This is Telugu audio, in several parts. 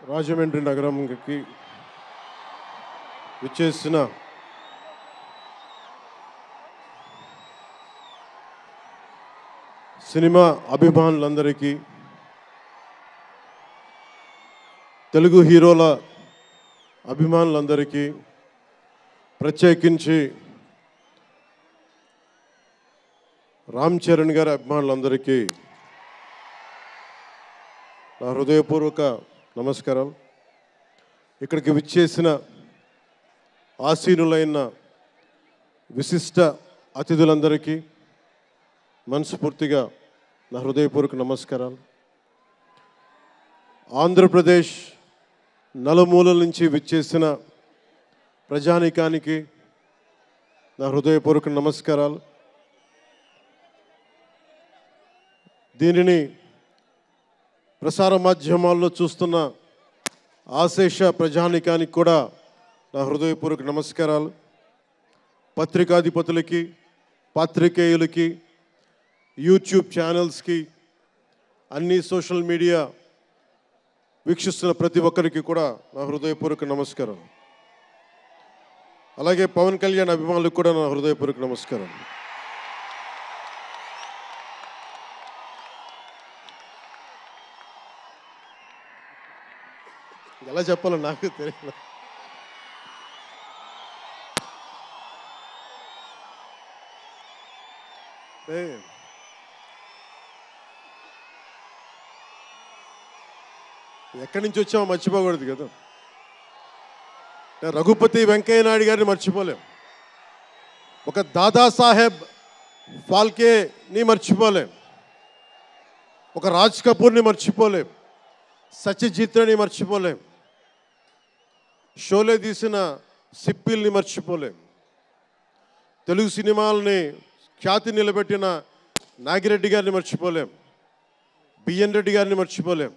రాజమండ్రి నగరంకి విచ్చేసిన సినిమా అభిమానులందరికీ, తెలుగు హీరోల అభిమానులందరికీ, ప్రత్యేకించి రామ్ చరణ్ గారి అభిమానులందరికీ నా హృదయపూర్వక నమస్కారం. ఇక్కడికి విచ్చేసిన ఆసీనులైన విశిష్ట అతిథులందరికీ మనస్ఫూర్తిగా నా హృదయపూర్వక నమస్కారాలు. ఆంధ్రప్రదేశ్ నలుమూలల నుంచి విచ్చేసిన ప్రజానీకానికి నా హృదయపూర్వక నమస్కారాలు. దీనిని ప్రసార మాధ్యమాల్లో చూస్తున్న ఆశేష ప్రజానీకానికి కూడా నా హృదయపూర్వక నమస్కారాలు. పత్రికాధిపతులకి, పాత్రికేయులకి, యూట్యూబ్ ఛానల్స్కి, అన్ని సోషల్ మీడియా వీక్షిస్తున్న ప్రతి ఒక్కరికి కూడా నా హృదయపూర్వక నమస్కారం. అలాగే పవన్ కళ్యాణ్ అభిమానులకు కూడా నా హృదయపూర్వక నమస్కారం. ఎలా చెప్పాలో నాకు తెలియదు. ఎక్కడి నుంచి వచ్చామో మర్చిపోకూడదు కదా. రఘుపతి వెంకయ్య నాయుడు గారిని మర్చిపోలేం, ఒక దాదాసాహెబ్ ఫాల్కేని మర్చిపోలేం, ఒక రాజ్ కపూర్ని మర్చిపోలేం, సత్యజిత్ని మర్చిపోలేం, షోలే తీసిన సిప్పిల్ని మర్చిపోలేం, తెలుగు సినిమాలని ఖ్యాతి నిలబెట్టిన నాగిరెడ్డి గారిని మర్చిపోలేం, బిఎన్ రెడ్డి గారిని మర్చిపోలేం,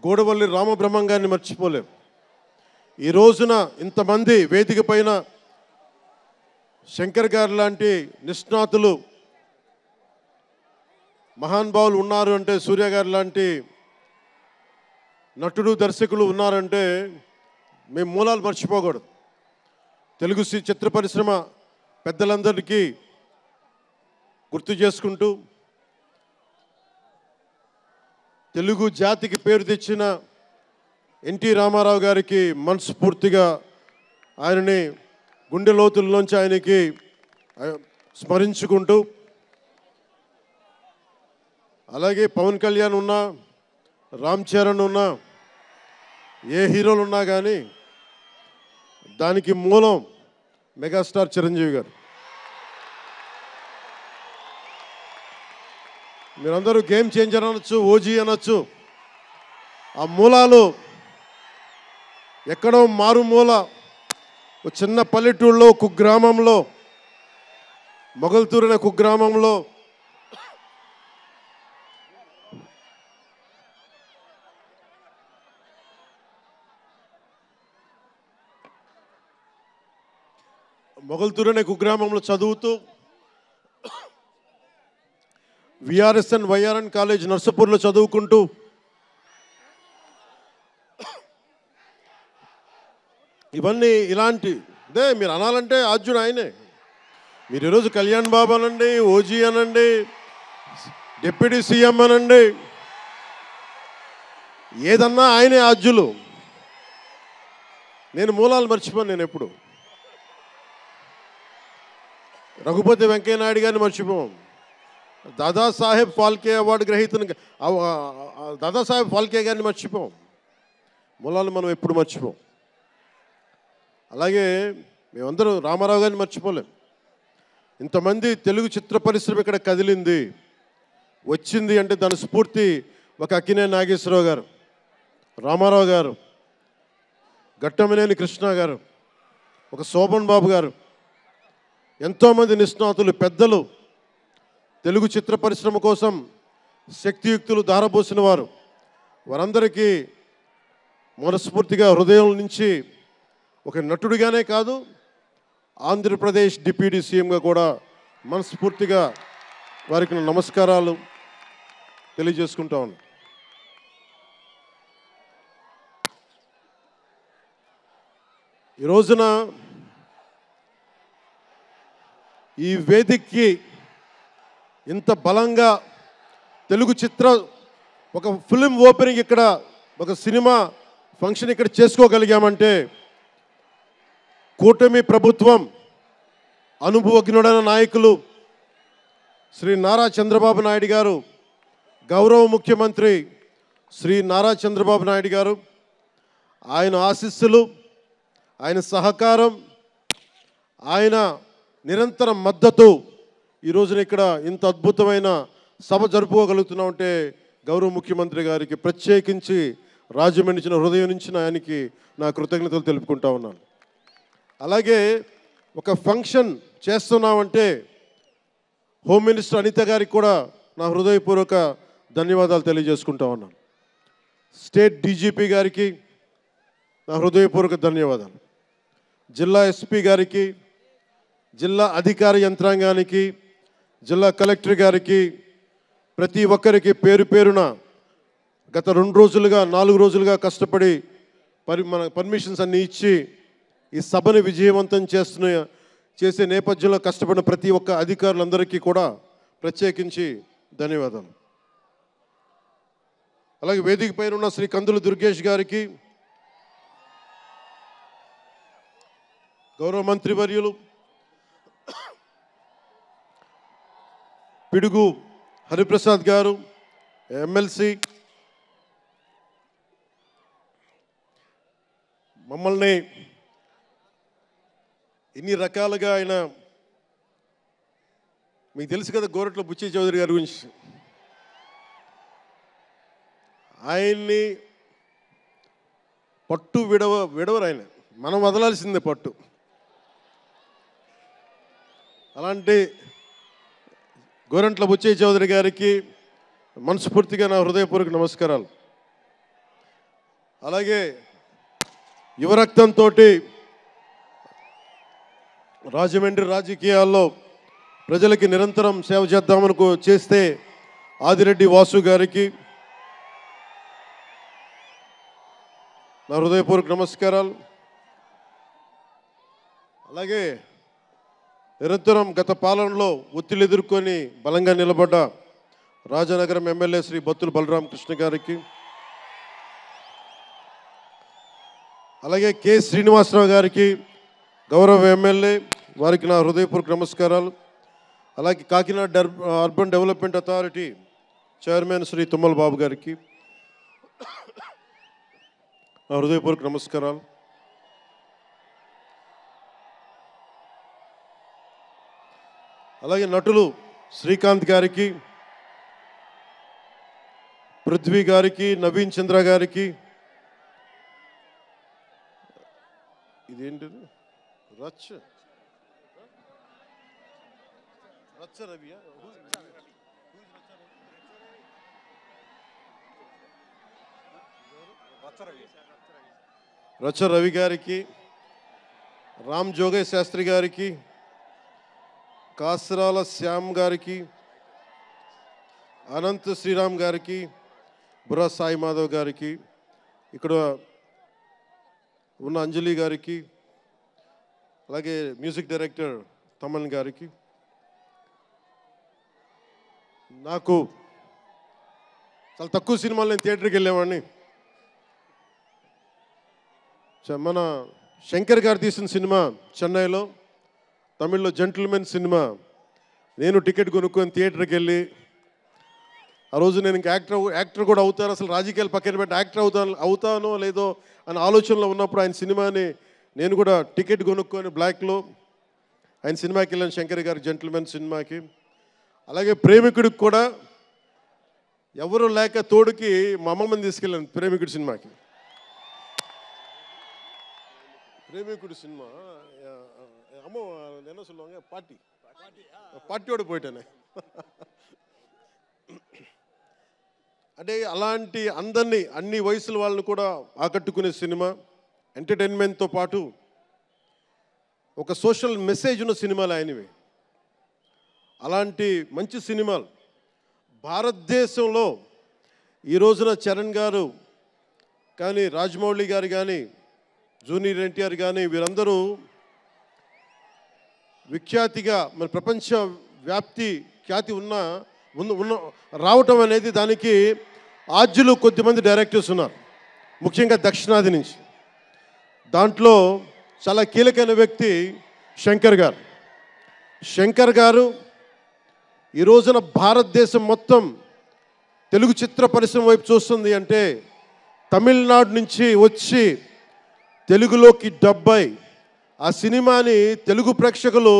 గూడవల్లి రామబ్రహ్మం గారిని మర్చిపోలేం. ఈ రోజున ఇంతమంది వేదిక పైన శంకర్ గారు లాంటి నిష్ణాతులు మహానుభావులు ఉన్నారు అంటే, సూర్య గారు లాంటి నటుడు దర్శకులు ఉన్నారంటే మేము మూలాలు మర్చిపోకూడదు. తెలుగు చిత్ర పరిశ్రమ పెద్దలందరికీ గుర్తు చేసుకుంటూ, తెలుగు జాతికి పేరు తెచ్చిన ఎన్టీ రామారావు గారికి మనస్ఫూర్తిగా ఆయనని గుండె లోతుల్లోంచి ఆయనకి స్మరించుకుంటూ, అలాగే పవన్ కళ్యాణ్ ఉన్నా, రామ్ చరణ్ ఉన్నా, ఏ హీరోలు ఉన్నా కానీ దానికి మూలం మెగాస్టార్ చిరంజీవి గారు. మీరందరూ గేమ్ చేంజర్ అనొచ్చు, ఓజీ అనొచ్చు. ఆ మూలాలు ఎక్కడో మారుమూల ఒక చిన్న పల్లెటూరులో, కుగ్రామంలో, మొగల్తూరు అనే కుగ్రామంలో కుగ్రామంలో చదువుతూ విఆర్ఎస్ఎన్ వైఆర్ఎన్ కాలేజ్ నర్సపూర్లో చదువుకుంటూ ఇవన్నీ ఇలాంటిదే మీరు అనాలంటే ఆద్యుడు ఆయనే. మీరు ఈరోజు కళ్యాణ్ బాబు అనండి, ఓజీ అనండి, డిప్యూటీ సీఎం అనండి, ఏదన్నా ఆయనే ఆద్యులు. నేను మూలాలు మర్చిపోను. నేను ఎప్పుడు రఘుపతి వెంకయ్య నాయుడు గారిని మర్చిపోం, దాదాసాహెబ్ ఫాల్కే అవార్డు గ్రహీతను దాదాసాహెబ్ ఫాల్కే గారిని మర్చిపోం. మూలాలు మనం ఎప్పుడు మర్చిపోం. అలాగే మేమందరం రామారావు గారిని మర్చిపోలేం. ఇంతమంది తెలుగు చిత్ర పరిశ్రమ ఇక్కడ కదిలింది, వచ్చింది అంటే దాని స్ఫూర్తి ఒక అక్కినేని నాగేశ్వరరావు గారు, రామారావు గారు, ఘట్టమనేని కృష్ణ గారు, ఒక శోభన్ బాబు గారు, ఎంతోమంది నిష్ణాతులు పెద్దలు, తెలుగు చిత్ర పరిశ్రమ కోసం శక్తియుక్తులు ధారపోసిన వారు. వారందరికీ మనస్ఫూర్తిగా హృదయం నుంచి ఒక నటుడిగానే కాదు, ఆంధ్రప్రదేశ్ డిప్యూటీ సీఎంగా కూడా మనస్ఫూర్తిగా వారికి నమస్కారాలు తెలియజేసుకుంటా ఉన్నాను. ఈ రోజున ఈ వేదికకి ఇంత బలంగా తెలుగు చిత్ర ఒక ఫిల్మ్ ఓపెనింగ్ ఇక్కడ ఒక సినిమా ఫంక్షన్ ఇక్కడ చేసుకోగలిగామంటే కూటమి ప్రభుత్వం అనుభవజ్ఞుడైన నాయకులు శ్రీ నారా చంద్రబాబు నాయుడు గారు, గౌరవ ముఖ్యమంత్రి శ్రీ నారా చంద్రబాబు నాయుడు గారు, ఆయన ఆశీస్సులు, ఆయన సహకారం, ఆయన నిరంతర మద్దతు ఈ రోజున ఇక్కడ ఇంత అద్భుతమైన సభ జరుపుకోగలుగుతున్నామంటే గౌరవ ముఖ్యమంత్రి గారికి ప్రత్యేకించి రాజమండ్రి హృదయం నుంచి ఆయనకి నా కృతజ్ఞతలు తెలుపుకుంటా ఉన్నాను. అలాగే ఒక ఫంక్షన్ చేస్తున్నామంటే హోమ్ మినిస్టర్ అనిత గారికి కూడా నా హృదయపూర్వక ధన్యవాదాలు తెలియజేసుకుంటా ఉన్నాను. స్టేట్ డీజీపీ గారికి నా హృదయపూర్వక ధన్యవాదాలు. జిల్లా ఎస్పీ గారికి, జిల్లా అధికార యంత్రాంగానికి, జిల్లా కలెక్టర్ గారికి, ప్రతి ఒక్కరికి పేరు పేరున గత 2 రోజులుగా 4 రోజులుగా కష్టపడి మన పర్మిషన్స్ అన్నీ ఇచ్చి ఈ సభను విజయవంతం చేసే నేపథ్యంలో కష్టపడిన ప్రతి ఒక్క అధికారులందరికీ కూడా ప్రత్యేకించి ధన్యవాదాలు. అలాగే వేదిక పైన ఉన్న శ్రీ కందులు దుర్గేష్ గారికి, గౌరవ మంత్రివర్యులు పిడుగు హరిప్రసాద్ గారు, ఎమ్మెల్సీ, మమ్మల్ని ఇన్ని రకాలుగా ఆయన, మీకు తెలుసు కదా గోరట్ల బుచ్చి చౌదరి గారి గురించి, ఆయన్ని పట్టు విడవరు ఆయన, మనం వదలాల్సిందే పట్టు. అలాంటి గోరంట్ల బుచ్చయ్య చౌదరి గారికి మనస్ఫూర్తిగా నా హృదయపూర్వక నమస్కారాలు. అలాగే యువరక్తంతో రాజమండ్రి రాజకీయాల్లో ప్రజలకి నిరంతరం సేవ చేద్దామని చేస్తే ఆదిరెడ్డి వాసు గారికి నా హృదయపూర్వక నమస్కారాలు. అలాగే నిరంతరం గత పాలనలో ఒత్తిళ్లు ఎదుర్కొని బలంగా నిలబడ్డ రాజనగరం ఎమ్మెల్యే శ్రీ బత్తుల బలరామకృష్ణ గారికి, అలాగే కె శ్రీనివాసరావు గారికి, గౌరవ ఎమ్మెల్యే, వారికి నా హృదయపూర్వక నమస్కారాలు. అలాగే Kakinada urban development authority chairman Shri Tummala Babu గారికి నా హృదయపూర్వక నమస్కారాలు. అలాగే నటులు శ్రీకాంత్ గారికి, పృథ్వీ గారికి, నవీన్ చంద్ర గారికి, ఇదేంటిది రచ్చ రవియా, రచ్చ రవి గారికి, రామ్ జోగయ్య శాస్త్రి గారికి, కాసరాల శ్యామ్ గారికి, అనంత్ శ్రీరామ్ గారికి, బుర్రా సాయి మాధవ్ గారికి, ఇక్కడ ఉన్న అంజలి గారికి, అలాగే మ్యూజిక్ డైరెక్టర్ తమన్ గారికి, నాకు చాలా తక్కువ సినిమాలు నేను థియేటర్కి వెళ్ళేవాడిని. మన శంకర్ గారు తీసిన సినిమా చెన్నైలో, తమిళ్లో జెంటిల్మెన్ సినిమా, నేను టికెట్ కొనుక్కొని థియేటర్కి వెళ్ళి, ఆ రోజు నేను ఇంకా యాక్టర్ కూడా అవుతాను, అసలు రాజకీయాలు పక్కన పెట్టి యాక్టర్ అవుతానో లేదో అని ఆలోచనలో ఉన్నప్పుడు ఆయన సినిమాని నేను కూడా టికెట్ కొనుక్కొని బ్లాక్లో ఆయన సినిమాకి వెళ్ళాను, శంకర్ గారి జెంటిల్మెన్ సినిమాకి. అలాగే ప్రేమికుడికి కూడా ఎవరు లేక తోడుకి మా అమ్మమ్మని తీసుకెళ్ళాను ప్రేమికుడి సినిమాకి. ప్రేమికుడి సినిమా అమ్మ என்ன சொல்லுவாங்க పార్టీயோடு పోయిటానే. అంటే అలాంటి అందరినీ, అన్ని వయసుల వాళ్ళని కూడా ఆకట్టుకునే సినిమా, ఎంటర్టైన్మెంట్తో పాటు ఒక సోషల్ మెసేజ్ ఉన్న సినిమాలు ఆయనవి. అలాంటి మంచి సినిమాలు భారతదేశంలో ఈ రోజున చరణ్ గారు కానీ, రాజమౌళి గారు కానీ, జూనియర్ ఎన్టీఆర్ కానీ వీరందరూ విఖ్యాతిగా మన ప్రపంచ వ్యాప్తి ఖ్యాతి ఉన్న రావటం అనేది దానికి ఆద్యులు కొద్దిమంది డైరెక్టర్స్ ఉన్నారు, ముఖ్యంగా దక్షిణాది నుంచి. దాంట్లో చాలా కీలకమైన వ్యక్తి శంకర్ గారు. శంకర్ గారు ఈ రోజున భారతదేశం మొత్తం తెలుగు చిత్ర పరిశ్రమ వైపు చూస్తుంది అంటే తమిళనాడు నుంచి వచ్చి తెలుగులోకి డబ్బై ఆ సినిమాని తెలుగు ప్రేక్షకులు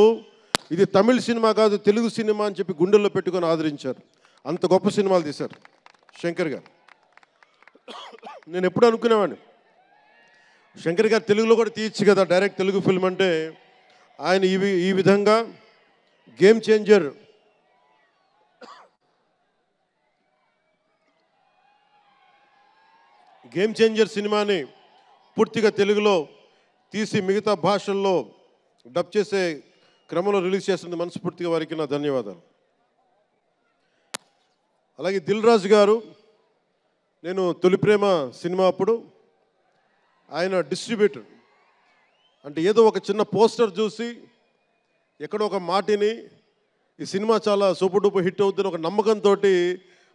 ఇది తమిళ సినిమా కాదు తెలుగు సినిమా అని చెప్పి గుండెల్లో పెట్టుకొని ఆదరించారు. అంత గొప్ప సినిమాలు తీశారు శంకర్ గారు. నేను ఎప్పుడు అనుకునేవాడిని శంకర్ గారు తెలుగులో కూడా తీయచ్చు కదా డైరెక్ట్ తెలుగు ఫిల్మ్ అంటే. ఆయన ఈ విధంగా గేమ్ చేంజర్ సినిమాని పూర్తిగా తెలుగులో తీసి మిగతా భాషల్లో డబ్ చేసే క్రమంలో రిలీజ్ చేస్తుంది. మనస్ఫూర్తిగా వారికి నా ధన్యవాదాలు. అలాగే దిల్ రాజు గారు, నేను తొలి ప్రేమ సినిమా అప్పుడు ఆయన డిస్ట్రిబ్యూటర్. అంటే ఏదో ఒక చిన్న పోస్టర్ చూసి ఎక్కడో ఒక మాటిని ఈ సినిమా చాలా సూపర్ డూపర్ హిట్ అవుతుందని ఒక నమ్మకంతో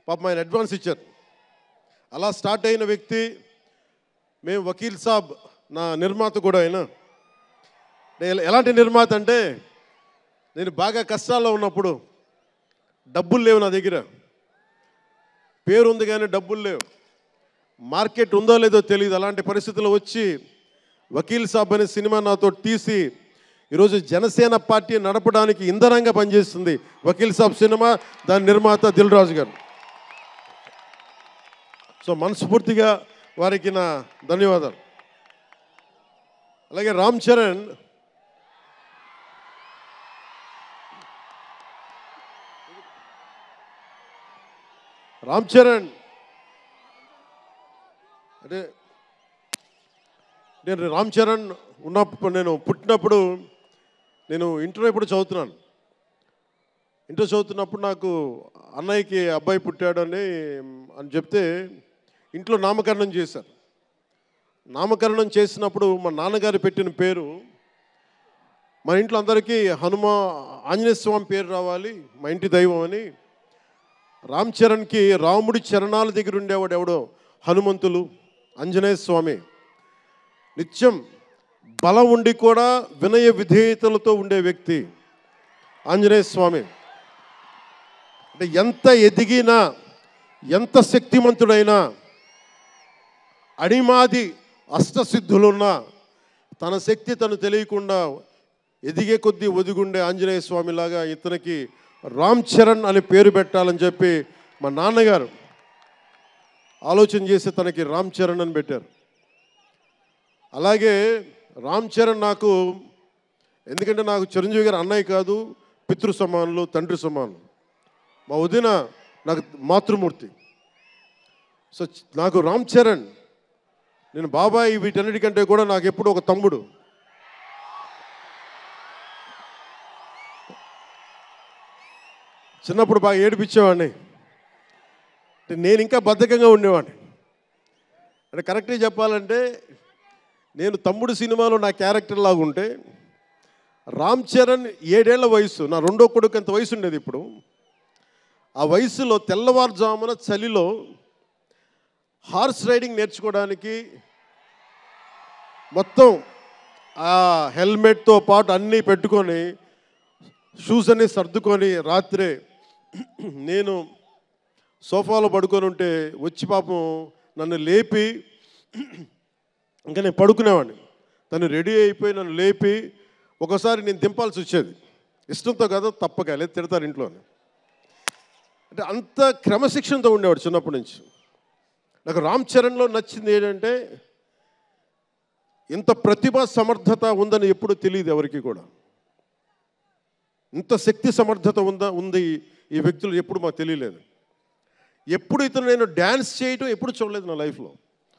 పాపం ఆయన అడ్వాన్స్ ఇచ్చారు. అలా స్టార్ట్ అయిన వ్యక్తి. మేము వకీల్ సాబ్ నా నిర్మాత కూడా అయినా. ఎలాంటి నిర్మాత అంటే నేను బాగా కష్టాల్లో ఉన్నప్పుడు డబ్బులు లేవు నా దగ్గర, పేరు ఉంది కానీ డబ్బులు లేవు, మార్కెట్ ఉందో లేదో తెలియదు. అలాంటి పరిస్థితుల్లో వచ్చి వకీల్ సాబ్ అనే సినిమా నాతో తీసి ఈరోజు జనసేన పార్టీ నడపడానికి ఇంధనంగా పనిచేస్తుంది వకీల్ సాబ్ సినిమా. దాని నిర్మాత దిల్ రాజు గారు. సో మనస్ఫూర్తిగా వారికి నా ధన్యవాదాలు. అలాగే రామ్ చరణ్, అంటే నేను రామ్ చరణ్ ఉన్నప్పుడు నేను పుట్టినప్పుడు నేను ఇంటర్ ఎప్పుడు చదువుతున్నాను. ఇంటర్ చదువుతున్నప్పుడు నాకు అన్నయ్యకి అబ్బాయి పుట్టాడని చెప్తే ఇంట్లో నామకరణం చేశారు. నామకరణం చేసినప్పుడు మా నాన్నగారు పెట్టిన పేరు మన ఇంట్లో అందరికీ ఆంజనేయ స్వామి పేరు రావాలి, మా ఇంటి దైవం అని. రామ్ చరణ్కి రాముడి చరణాల దగ్గర ఉండేవాడు ఎవడో హనుమంతులు, ఆంజనేయ స్వామి. నిత్యం బలం ఉండి కూడా వినయ విధేయతలతో ఉండే వ్యక్తి ఆంజనేయ స్వామి. అంటే ఎంత ఎదిగినా ఎంత శక్తిమంతుడైనా అడిమాది అష్టసిద్ధులున్నా తన శక్తి తను తెలియకుండా ఎదిగే కొద్దీ ఒదిగుండే ఆంజనేయ స్వామిలాగా ఇతనికి రామ్ చరణ్ అని పేరు పెట్టాలని చెప్పి మా నాన్నగారు ఆలోచన చేసి తనకి రామ్ చరణ్ అని పెట్టారు. అలాగే రామ్ చరణ్ నాకు, ఎందుకంటే నాకు చిరంజీవి గారు అన్నయ్య కాదు, పితృ సమానులు, తండ్రి సమానులు. మా వదిన నాకు మాతృమూర్తి. సో నాకు రామ్ చరణ్, నేను బాబాయ్ వీటన్నిటికంటే కూడా నాకు ఎప్పుడు ఒక తమ్ముడు. చిన్నప్పుడు బాగా ఏడిపించేవాడిని, నేను ఇంకా బద్ధకంగా ఉండేవాడిని. అంటే కరెక్ట్గా చెప్పాలంటే నేను తమ్ముడు సినిమాలో నా క్యారెక్టర్ లాగా ఉంటే రామ్ చరణ్ 7 ఏళ్ల వయసు, నా రెండో కొడుకు అంత వయసు ఉండేది. ఇప్పుడు ఆ వయసులో తెల్లవారుజామున చలిలో హార్స్ రైడింగ్ నేర్చుకోవడానికి మొత్తం ఆ హెల్మెట్తో పాటు అన్నీ పెట్టుకొని షూస్ అన్నీ సర్దుకొని రాత్రే నేను సోఫాలో పడుకొని ఉంటే వచ్చి పాపం నన్ను లేపి, ఇంకా నేను పడుకునేవాడిని, తను రెడీ అయిపోయి నన్ను లేపి ఒకసారి నేను దింపాల్సి వచ్చేది. ఇష్టంతో కదా తప్పక, లేదు తిడతారు ఇంట్లో. అంటే అంత క్రమశిక్షణతో ఉండేవాడు చిన్నప్పటి నుంచి. నాకు రామ్ చరణ్లో నచ్చింది ఏంటంటే ఇంత ప్రతిభా సమర్థత ఉందని ఎప్పుడు తెలియదు ఎవరికి కూడా. ఇంత శక్తి సమర్థత ఉంది ఈ వ్యక్తులు ఎప్పుడు మాకు తెలియలేదు. ఎప్పుడు ఇతను నేను డ్యాన్స్ చేయటం ఎప్పుడు చూడలేదు నా లైఫ్లో,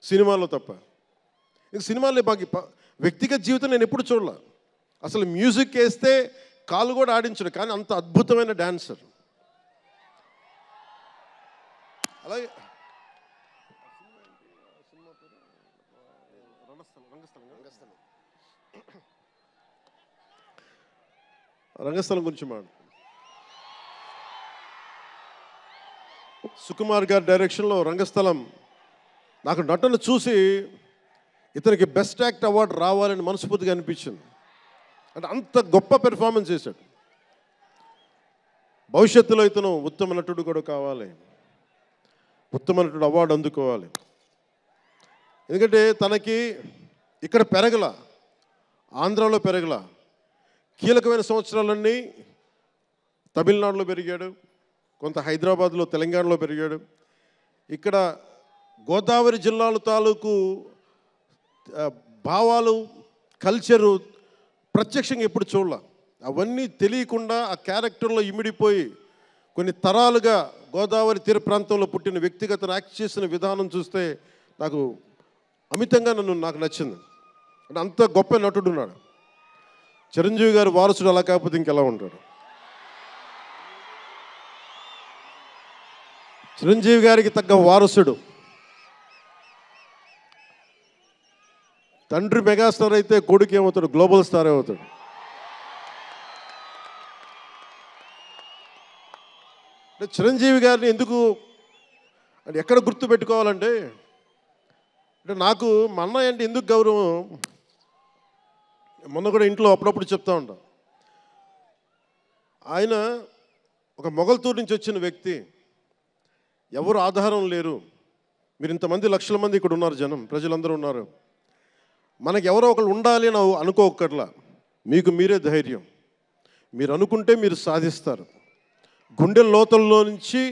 సినిమాలో తప్ప. ఇంక సినిమాలో మాకు వ్యక్తిగత జీవితం నేను ఎప్పుడు చూడలే. అసలు మ్యూజిక్ వేస్తే కాలు కూడా ఆడించడు, కానీ అంత అద్భుతమైన డాన్సర్. అలాగే రంగస్థలం గురించి సుకుమార్ గారి డైరెక్షన్లో రంగస్థలం నాకు నటన చూసి ఇతనికి బెస్ట్ యాక్ట్ అవార్డు రావాలని మనస్ఫూర్తిగా అనిపించింది. అంటే అంత గొప్ప పెర్ఫార్మెన్స్ చేశాడు. భవిష్యత్తులో ఇతను ఉత్తమ నటుడు కూడా కావాలి, ఉత్తమ నటుడు అవార్డు అందుకోవాలి. ఎందుకంటే తనకి ఇక్కడ పెరగల, ఆంధ్రాలో పెరగల, కీలకమైన సంవత్సరాలన్నీ తమిళనాడులో పెరిగాడు, కొంత హైదరాబాద్లో తెలంగాణలో పెరిగాడు. ఇక్కడ గోదావరి జిల్లాల తాలూకు భావాలు, కల్చరు ప్రత్యక్షంగా ఎప్పుడు చూడాల. అవన్నీ తెలియకుండా ఆ క్యారెక్టర్లో ఇమిడిపోయి కొన్ని తరాలుగా గోదావరి తీర ప్రాంతంలో పుట్టిన వ్యక్తిగత యాక్ట్ చేసిన విధానం చూస్తే నాకు అమితంగా నాకు నచ్చింది. అంటే అంత గొప్ప నటుడు ఉన్నాడు. చిరంజీవి గారి వారసుడు అలా కాకపోతే ఇంకెలా ఉంటాడు? చిరంజీవి గారికి తగ్గ వారసుడు. తండ్రి మెగాస్టార్ అయితే కొడుకు ఏమవుతాడు? గ్లోబల్ స్టార్ అవుతాడు. అంటే చిరంజీవి గారిని ఎందుకు అంటే ఎక్కడ గుర్తు పెట్టుకోవాలంటే, అంటే నాకు మా అన్నయ్య అంటే ఎందుకు గౌరవం, మొన్న కూడా ఇంట్లో అప్పుడప్పుడు చెప్తా ఉంటాం. ఆయన ఒక మొగల్తూరు నుంచి వచ్చిన వ్యక్తి, ఎవరు ఆధారం లేరు. మీరు ఇంతమంది లక్షల మంది ఇక్కడ ఉన్నారు, జనం ప్రజలందరూ ఉన్నారు. మనకి ఎవరో ఒకళ్ళు ఉండాలి అని అనుకోకర్లా, మీకు మీరే ధైర్యం. మీరు అనుకుంటే మీరు సాధిస్తారు. గుండె లోతుల్లో నుంచి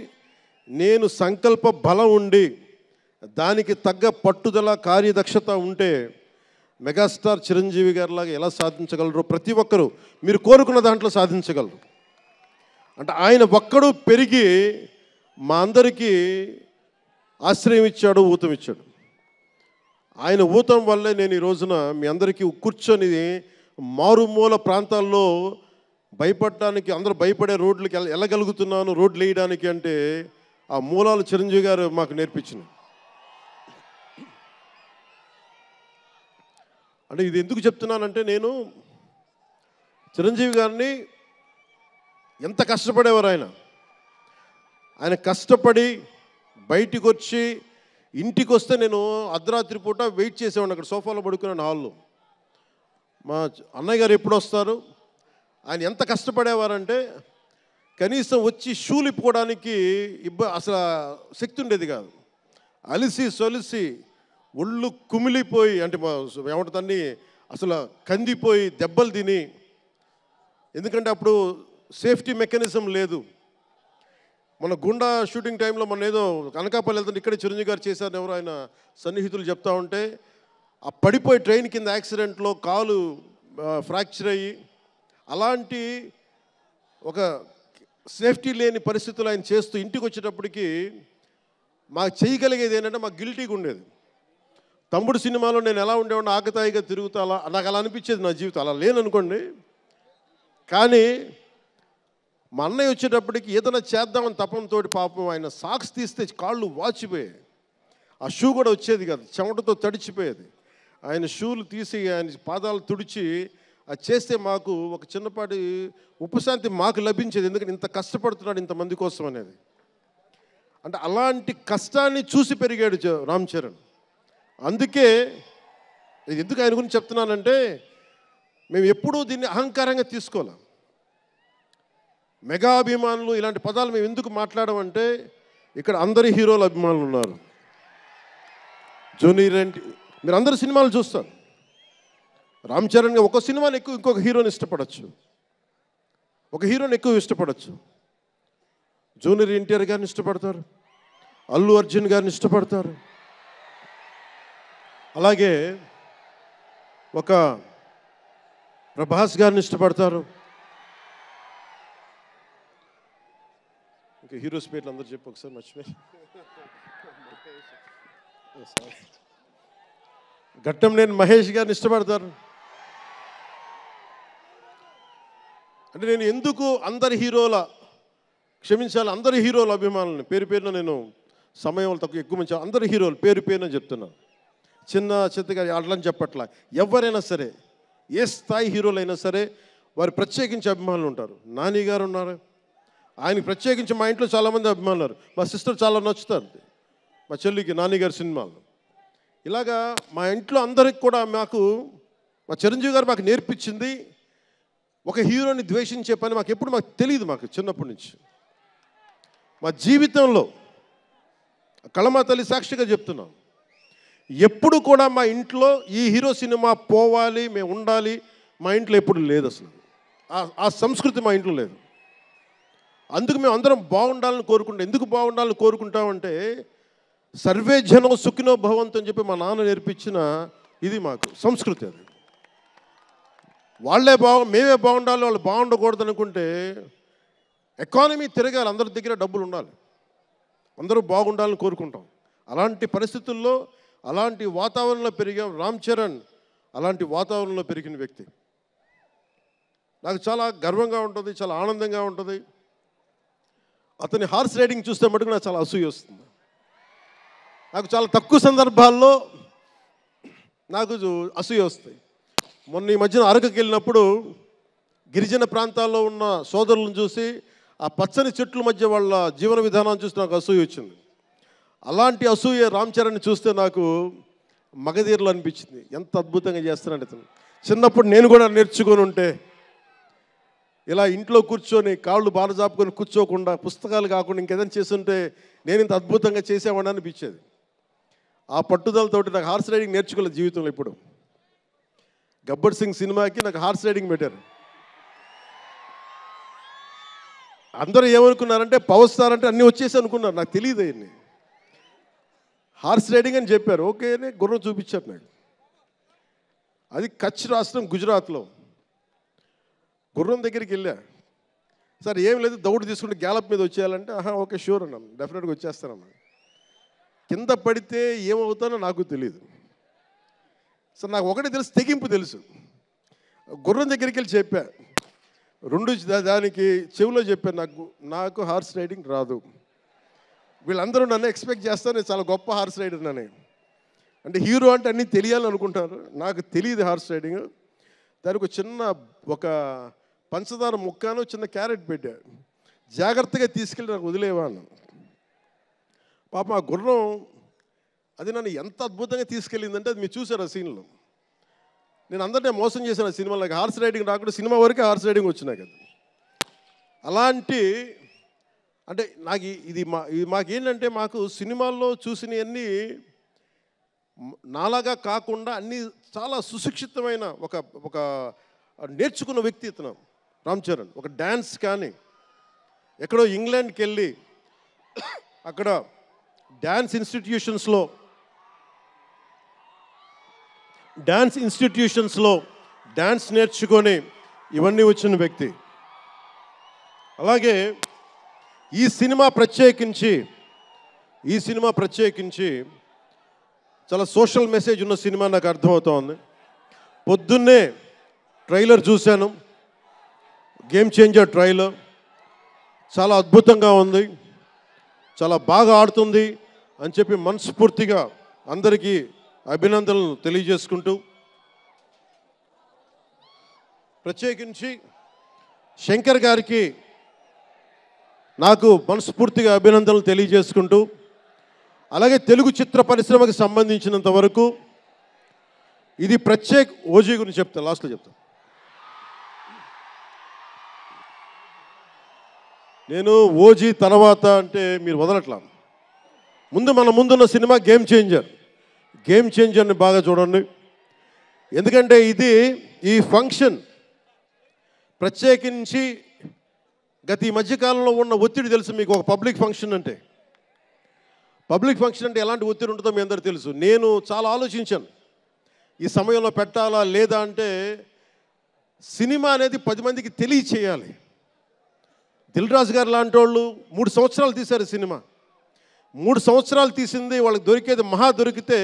నేను సంకల్ప బలం ఉండి దానికి తగ్గ పట్టుదల, కార్యదక్షత ఉంటే మెగాస్టార్ చిరంజీవి గారిలాగా ఎలా సాధించగలరో ప్రతి ఒక్కరూ మీరు కోరుకున్న దాంట్లో సాధించగలరు. అంటే ఆయన ఒక్కడు పెరిగి మా అందరికీ ఆశ్రయం ఇచ్చాడు, ఊతం ఇచ్చాడు. ఆయన ఊతం వల్లే నేను ఈ రోజున మీ అందరికీ కూర్చొని మారుమూల ప్రాంతాల్లో భయపడడానికి, అందరూ భయపడే రోడ్లకి వెళ్ళగలుగుతున్నాను, రోడ్లు వేయడానికి. అంటే ఆ మూలాలు చిరంజీవి గారు మాకు నేర్పించినాయి. అంటే ఇది ఎందుకు చెప్తున్నానంటే, నేను చిరంజీవి గారిని ఎంత కష్టపడేవారు ఆయన కష్టపడి బయటికి వచ్చి ఇంటికి వస్తే నేను అర్ధరాత్రి పూట వెయిట్ చేసేవాడిని అక్కడ సోఫాలో పడుకున్నాను హాల్లో. మా అన్నయ్య గారు ఎప్పుడు వస్తారు, ఆయన ఎంత కష్టపడేవారంటే కనీసం వచ్చి షూలు ఇప్పుకోవడానికి అసలు శక్తి ఉండేది కాదు. అలిసి సొలిసి ఒళ్ళు కుమిలిపోయి, అంటే ఏమంటుందని అసలు కందిపోయి దెబ్బలు తిని, ఎందుకంటే అప్పుడు సేఫ్టీ మెకానిజం లేదు. మన గుండా షూటింగ్ టైంలో మన ఏదో అనకాపల్లి వెళ్తుంటే ఇక్కడే చిరంజీవి గారు చేశారు ఎవరు ఆయన సన్నిహితులు చెప్తా ఉంటే, ఆ పడిపోయి ట్రైన్ కింద యాక్సిడెంట్లో కాలు ఫ్రాక్చర్ అయ్యి, అలాంటి ఒక సేఫ్టీ లేని పరిస్థితులు ఆయన చేస్తూ ఇంటికి వచ్చేటప్పటికి మాకు చేయగలిగేది ఏంటంటే, మాకు గిల్టీగా ఉండేది. తమ్ముడు సినిమాలో నేను ఎలా ఉండేవాడిని, ఆకతాయిగా తిరుగుతా, అలా నాకు అలా అనిపించేది నా జీవితం. అలా లేననుకోండి, కానీ మా అన్నయ్య వచ్చేటప్పటికి ఏదైనా చేద్దామని తపంతో పాపం ఆయన సాక్స్ తీస్తే కాళ్ళు వాచిపోయాయి. ఆ షూ కూడా వచ్చేది కాదు, చెమటతో తడిచిపోయేది. ఆయన షూలు తీసి ఆయన పాదాలు తుడిచి అది చేస్తే మాకు ఒక చిన్నపాటి ఉపశాంతి మాకు లభించేది. ఎందుకంటే ఇంత కష్టపడుతున్నాడు ఇంతమంది కోసం అనేది. అంటే అలాంటి కష్టాన్ని చూసి పెరిగాడు రామ్ చరణ్. అందుకే ఎందుకు ఆయన గురించి చెప్తున్నానంటే, మేము ఎప్పుడూ దీన్ని అహంకారంగా తీసుకోవాలి. మెగా అభిమానులు ఇలాంటి పదాలు మేము ఎందుకు మాట్లాడమంటే, ఇక్కడ అందరి హీరోల అభిమానులు ఉన్నారు. జూనియర్ ఎన్టీ, మీరు అందరు సినిమాలు చూస్తారు. రామ్ చరణ్ ఒక సినిమాని ఎక్కువ ఇంకొక హీరోని ఇష్టపడచ్చు, ఒక హీరోని ఎక్కువ ఇష్టపడచ్చు. జూనియర్ ఎన్టీఆర్ గారిని ఇష్టపడతారు, అల్లు అర్జున్ గారిని ఇష్టపడతారు, అలాగే ఒక ప్రభాస్ గారిని ఇష్టపడతారు. ఇంకా హీరోస్ పేర్లు అందరూ చెప్పు ఒకసారి, మర్చిపోయి. ఘట్టం నేను మహేష్ గారిని ఇష్టపడతారు. అంటే నేను ఎందుకు అందరి హీరోల, క్షమించాలి, అందరి హీరోల అభిమానులని పేరు పేరున నేను సమయం తక్కువ ఎక్కువ మంచి అందరి హీరోలు పేరు పేరున చెప్తున్నాను. చిన్న చిత్తగా అట్లని చెప్పట్లా. ఎవరైనా సరే, ఏ స్థాయి హీరోలైనా సరే వారు ప్రత్యేకించి అభిమానులు ఉంటారు. నాని గారు ఉన్నారు, ఆయనకి ప్రత్యేకించి మా ఇంట్లో చాలామంది అభిమానులు ఉన్నారు. మా సిస్టర్ చాలా నచ్చుతారు మా చెల్లికి నాని గారి సినిమాలు. ఇలాగా మా ఇంట్లో అందరికి కూడా మా చిరంజీవి గారు మాకు నేర్పించింది ఒక హీరోని ద్వేషించే పని మాకు తెలియదు. మాకు చిన్నప్పటి నుంచి మా జీవితంలో కళమా తల్లి సాక్షిగా చెప్తున్నాం, ఎప్పుడు కూడా మా ఇంట్లో ఈ హీరో సినిమా పోవాలి, మేము ఉండాలి, మా ఇంట్లో ఎప్పుడు లేదు. అసలు ఆ సంస్కృతి మా ఇంట్లో లేదు. అందుకు మేము అందరం బాగుండాలని కోరుకుంటాం. ఎందుకు బాగుండాలని కోరుకుంటామంటే సర్వే జనం సుఖినో భవంతు అని చెప్పి మా నాన్న నేర్పించిన ఇది మాకు సంస్కృతి. అది మేమే బాగుండాలి, వాళ్ళు బాగుండకూడదు అనుకుంటే ఎకానమీ తిరగాలి, అందరి దగ్గర డబ్బులు ఉండాలి, అందరూ బాగుండాలని కోరుకుంటాం. అలాంటి పరిస్థితుల్లో అలాంటి వాతావరణంలో పెరిగాం. రామ్ చరణ్ అలాంటి వాతావరణంలో పెరిగిన వ్యక్తి. నాకు చాలా గర్వంగా ఉంటుంది, చాలా ఆనందంగా ఉంటుంది. అతని హార్స్ రైడింగ్ చూస్తే మటుకు నాకు చాలా అసూయ వస్తుంది. నాకు చాలా తక్కువ సందర్భాల్లో నాకు అసూయ వస్తాయి. మొన్న ఈ మధ్యన అరకుకి వెళ్ళినప్పుడు గిరిజన ప్రాంతాల్లో ఉన్న సోదరులను చూసి ఆ పచ్చని చెట్ల మధ్య వాళ్ళ జీవన విధానాన్ని చూసి నాకు అసూయ వచ్చింది. అలాంటి అసూయ రామ్ చరణ్ని చూస్తే నాకు మగధీరలు అనిపించింది. ఎంత అద్భుతంగా చేస్తున్నాడు ఇతను. చిన్నప్పుడు నేను కూడా నేర్చుకొని ఉంటే ఇలా ఇంట్లో కూర్చొని కాళ్ళు బాధ చాపుకొని కూర్చోకుండా, పుస్తకాలు కాకుండా ఇంకేదైనా చేస్తుంటే నేను ఇంత అద్భుతంగా చేసేవాడిని అనిపించేది. ఆ పట్టుదలతోటి నాకు హార్స్ రైడింగ్ నేర్చుకోలేదు జీవితంలో. ఇప్పుడు గబ్బర్ సింగ్ సినిమాకి నాకు హార్స్ రైడింగ్ పెట్టారు. అందరూ ఏమనుకున్నారంటే పవర్ స్టార్ అంటే అన్నీ వచ్చేసి అనుకున్నారు. నాకు తెలియదు అవన్నీ. హార్స్ రైడింగ్ అని చెప్పారు, ఓకే అని గుర్రం చూపించారు నాకు. అది కచ్ రాష్ట్రం గుజరాత్లో. గుర్రం దగ్గరికి వెళ్ళా, సార్ ఏం లేదు దౌడు తీసుకుంటే గ్యాలప్ మీద వచ్చేయాలంటే ఓకే షూర్ అన్నాం, డెఫినెట్గా వచ్చేస్తానన్నా. కింద పడితే ఏమవుతానో నాకు తెలియదు. సార్ నాకు ఒకటి తెలుసు, తెగింపు తెలుసు. గుర్రం దగ్గరికి వెళ్ళి చెప్పా, దానికి చెవిలో చెప్పాను, నాకు హార్స్ రైడింగ్ రాదు. వీళ్ళందరూ నన్ను ఎక్స్పెక్ట్ చేస్తారు నేను చాలా గొప్ప హార్స్ రైడర్ అని. అంటే హీరో అంటే అన్నీ తెలియాలనుకుంటారు, నాకు తెలియదు హార్స్ రైడింగ్. దానికి ఒక పంచదార ముక్కను చిన్న క్యారెట్ పెట్టా, జాగ్రత్తగా తీసుకెళ్ళి నాకు వదిలేవాను. పాపం ఆ గుర్రం అది నన్ను ఎంత అద్భుతంగా తీసుకెళ్ళిందంటే అది మీరు చూసారు ఆ సీన్లో. నేను అందరినీ మోసం చేశాను ఆ సినిమాలో. నాకు హార్స్ రైడింగ్ రాకుండా సినిమా వరకే హార్స్ రైడింగ్ వచ్చినా కదా. అలాంటి అంటే నాకు ఇది మాకేంటంటే మాకు సినిమాల్లో చూసినవన్నీ నాలాగా కాకుండా అన్నీ చాలా సుశిక్షితమైన ఒక నేర్చుకున్న వ్యక్తి ఇతను రామ్ చరణ్. ఒక డ్యాన్స్ కానీ ఎక్కడో ఇంగ్లాండ్కి వెళ్ళి అక్కడ డ్యాన్స్ ఇన్స్టిట్యూషన్స్లో డ్యాన్స్ నేర్చుకొని ఇవన్నీ వచ్చిన వ్యక్తి. అలాగే ఈ సినిమా ప్రత్యేకించి చాలా సోషల్ మెసేజ్ ఉన్న సినిమా నాకు అర్థమవుతోంది. పొద్దున్నే ట్రైలర్ చూశాను, గేమ్ చేంజర్ ట్రైలర్. చాలా అద్భుతంగా ఉంది, చాలా బాగా ఆడుతుంది అని చెప్పి మనస్ఫూర్తిగా అందరికీ అభినందనలు తెలియజేసుకుంటూ, ప్రత్యేకించి శంకర్ గారికి నాకు మనస్ఫూర్తిగా అభినందనలు తెలియజేసుకుంటూ, అలాగే తెలుగు చిత్ర పరిశ్రమకి సంబంధించినంత వరకు ఇది ఓజీ గురించి చెప్తాను, లాస్ట్లో చెప్తాను. నేను ఓజీ తర్వాత అంటే మీరు వదలట్లా. మన ముందున్న సినిమా గేమ్ చేంజర్ని బాగా చూడండి. ఎందుకంటే ఈ ఫంక్షన్ ప్రత్యేకించి ఈ మధ్యకాలంలో ఉన్న ఒత్తిడి తెలుసు మీకు. ఒక పబ్లిక్ ఫంక్షన్ అంటే ఎలాంటి ఒత్తిడి ఉంటుందో మీ అందరూ తెలుసు. నేను చాలా ఆలోచించాను ఈ సమయంలో పెట్టాలా లేదా అంటే, సినిమా అనేది 10 మందికి తెలియచేయాలి. దిల్ రాజు గారు లాంటి వాళ్ళు 3 సంవత్సరాలు తీశారు సినిమా. 3 సంవత్సరాలు తీసింది వాళ్ళకి దొరికేది దొరికితే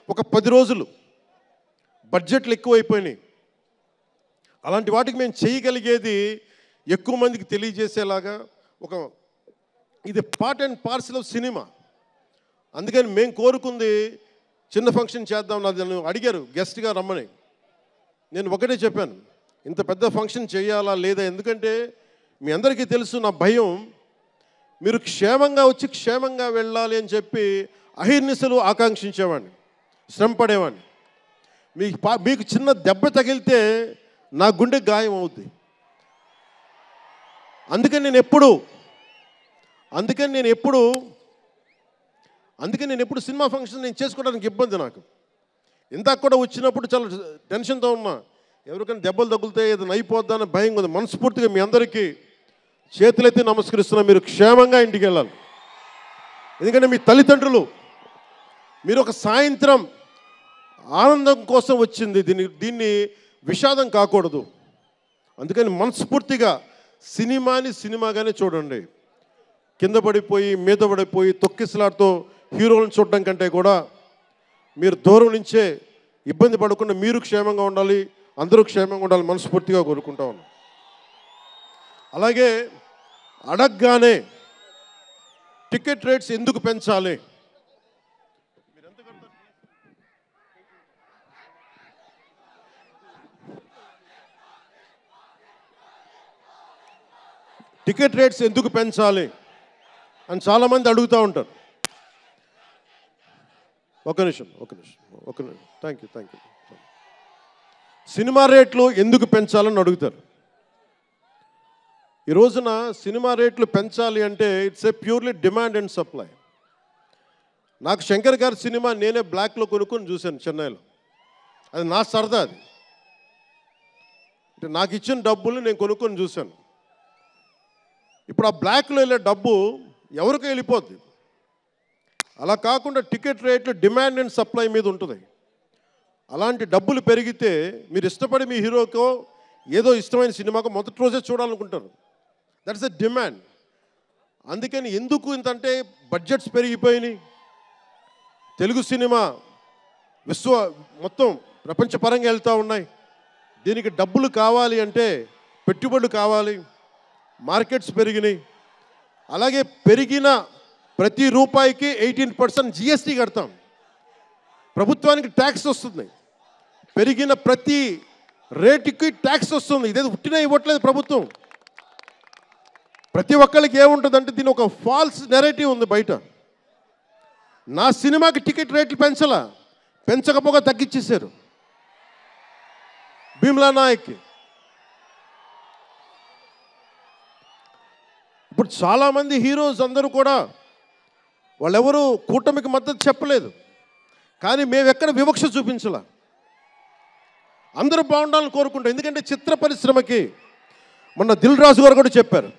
ఒక 10 రోజులు. బడ్జెట్లు ఎక్కువైపోయినాయి. అలాంటి వాటికి మేము చేయగలిగేది ఎక్కువ మందికి తెలియజేసేలాగా ఇది part and parcel of cinema. అందుకని మేము కోరుకుంది చిన్న ఫంక్షన్ చేద్దాం, నన్ను అడిగారు గెస్ట్గా రమ్మని. నేను ఒకటే చెప్పాను, ఇంత పెద్ద ఫంక్షన్ చేయాలా లేదా, ఎందుకంటే మీ అందరికీ తెలుసు నా భయం. మీరు క్షేమంగా వచ్చి క్షేమంగా వెళ్ళాలి అని చెప్పి అహిర్నిశలు ఆకాంక్షించేవాడిని, శ్రమ పడేవాడిని. మీకు చిన్న దెబ్బ తగిలితే నా గుండె గాయం అవుద్ది. అందుకని నేను ఎప్పుడు సినిమా ఫంక్షన్ నేను చేసుకోవడానికి ఇబ్బంది నాకు. ఇందాక కూడా వచ్చినప్పుడు చాలా టెన్షన్తో ఉన్నా, ఎవరికైనా దెబ్బలు తగులుతాయి, ఏదైనా అయిపోద్దా అని భయం ఉంది. మనస్ఫూర్తిగా మీ అందరికీ చేతులెత్తి నమస్కరిస్తున్నా, మీరు క్షేమంగా ఇంటికి వెళ్ళాలి. ఎందుకంటే మీ తల్లిదండ్రులు, మీరు ఒక సాయంత్రం ఆనందం కోసం వచ్చింది, దీన్ని విషాదం కాకూడదు. అందుకని మనస్ఫూర్తిగా సినిమాని సినిమాగానే చూడండి. కింద పడిపోయి మీద పడిపోయి తొక్కిసలాడుతూ హీరోలను చూడడం కంటే కూడా మీరు దూరం నుంచే ఇబ్బంది పడకుండా మీరు క్షేమంగా ఉండాలి, అందరూ క్షేమంగా ఉండాలి మనస్ఫూర్తిగా కోరుకుంటా ఉన్నాం. అలాగే అడగగానే టికెట్ రేట్స్ ఎందుకు పెంచాలి, టికెట్ రేట్స్ ఎందుకు పెంచాలి అని చాలామంది అడుగుతూ ఉంటారు. ఒక నిమిషం థ్యాంక్ యూ. సినిమా రేట్లు ఎందుకు పెంచాలని అడుగుతారు. ఈ రోజున సినిమా రేట్లు పెంచాలి అంటే it's a purely demand and supply. నాకు శంకర్ గారి సినిమా నేనే బ్లాక్లో కొనుక్కొని చూశాను చెన్నైలో. అది నా సరదా. అది అంటే నాకు ఇచ్చిన డబ్బులు నేను కొనుక్కొని చూశాను. ఇప్పుడు ఆ బ్లాక్లో వెళ్ళే డబ్బు ఎవరికో వెళ్ళిపోద్ది. అలా కాకుండా టికెట్ రేట్లు డిమాండ్ అండ్ సప్లై మీద ఉంటుంది. అలాంటి డబ్బులు పెరిగితే మీరు ఇష్టపడి మీ హీరోకో ఏదో ఇష్టమైన సినిమాకో మొదటి రోజే చూడాలనుకుంటారు. That's a demand. అందుకని ఎందుకు ఇంతంటే బడ్జెట్స్ పెరిగిపోయినాయి. తెలుగు సినిమా మొత్తం ప్రపంచపరంగా వెళ్తూ ఉన్నాయి. దీనికి డబ్బులు కావాలి అంటే పెట్టుబడులు కావాలి, మార్కెట్స్ పెరిగినాయి. అలాగే పెరిగిన ప్రతి రూపాయికి 18% జిఎస్టీ కడతాం. ప్రభుత్వానికి ట్యాక్స్ వస్తుంది. పెరిగిన ప్రతి రేటుకి ట్యాక్స్ వస్తుంది. ఇదేదో ఉట్టినా ఇవ్వట్లేదు ప్రభుత్వం. ప్రతి ఒక్కరికి ఏముంటుందంటే దీని ఒక ఫాల్స్ నెరేటివ్ ఉంది బయట. నా సినిమాకి టికెట్ రేట్లు పెంచకపోగా తగ్గించేశారు. భీమ్లా నాయక్కి ఇప్పుడు చాలామంది హీరోస్ అందరూ కూడా వాళ్ళెవరూ కూటమికి మద్దతు చెప్పలేదు, కానీ మేము ఎక్కడ వివక్ష చూపించలా. అందరూ బాగుండాలని కోరుకుంటాం. ఎందుకంటే చిత్ర పరిశ్రమకి మొన్న దిల్ రాజు గారు కూడా చెప్పారు,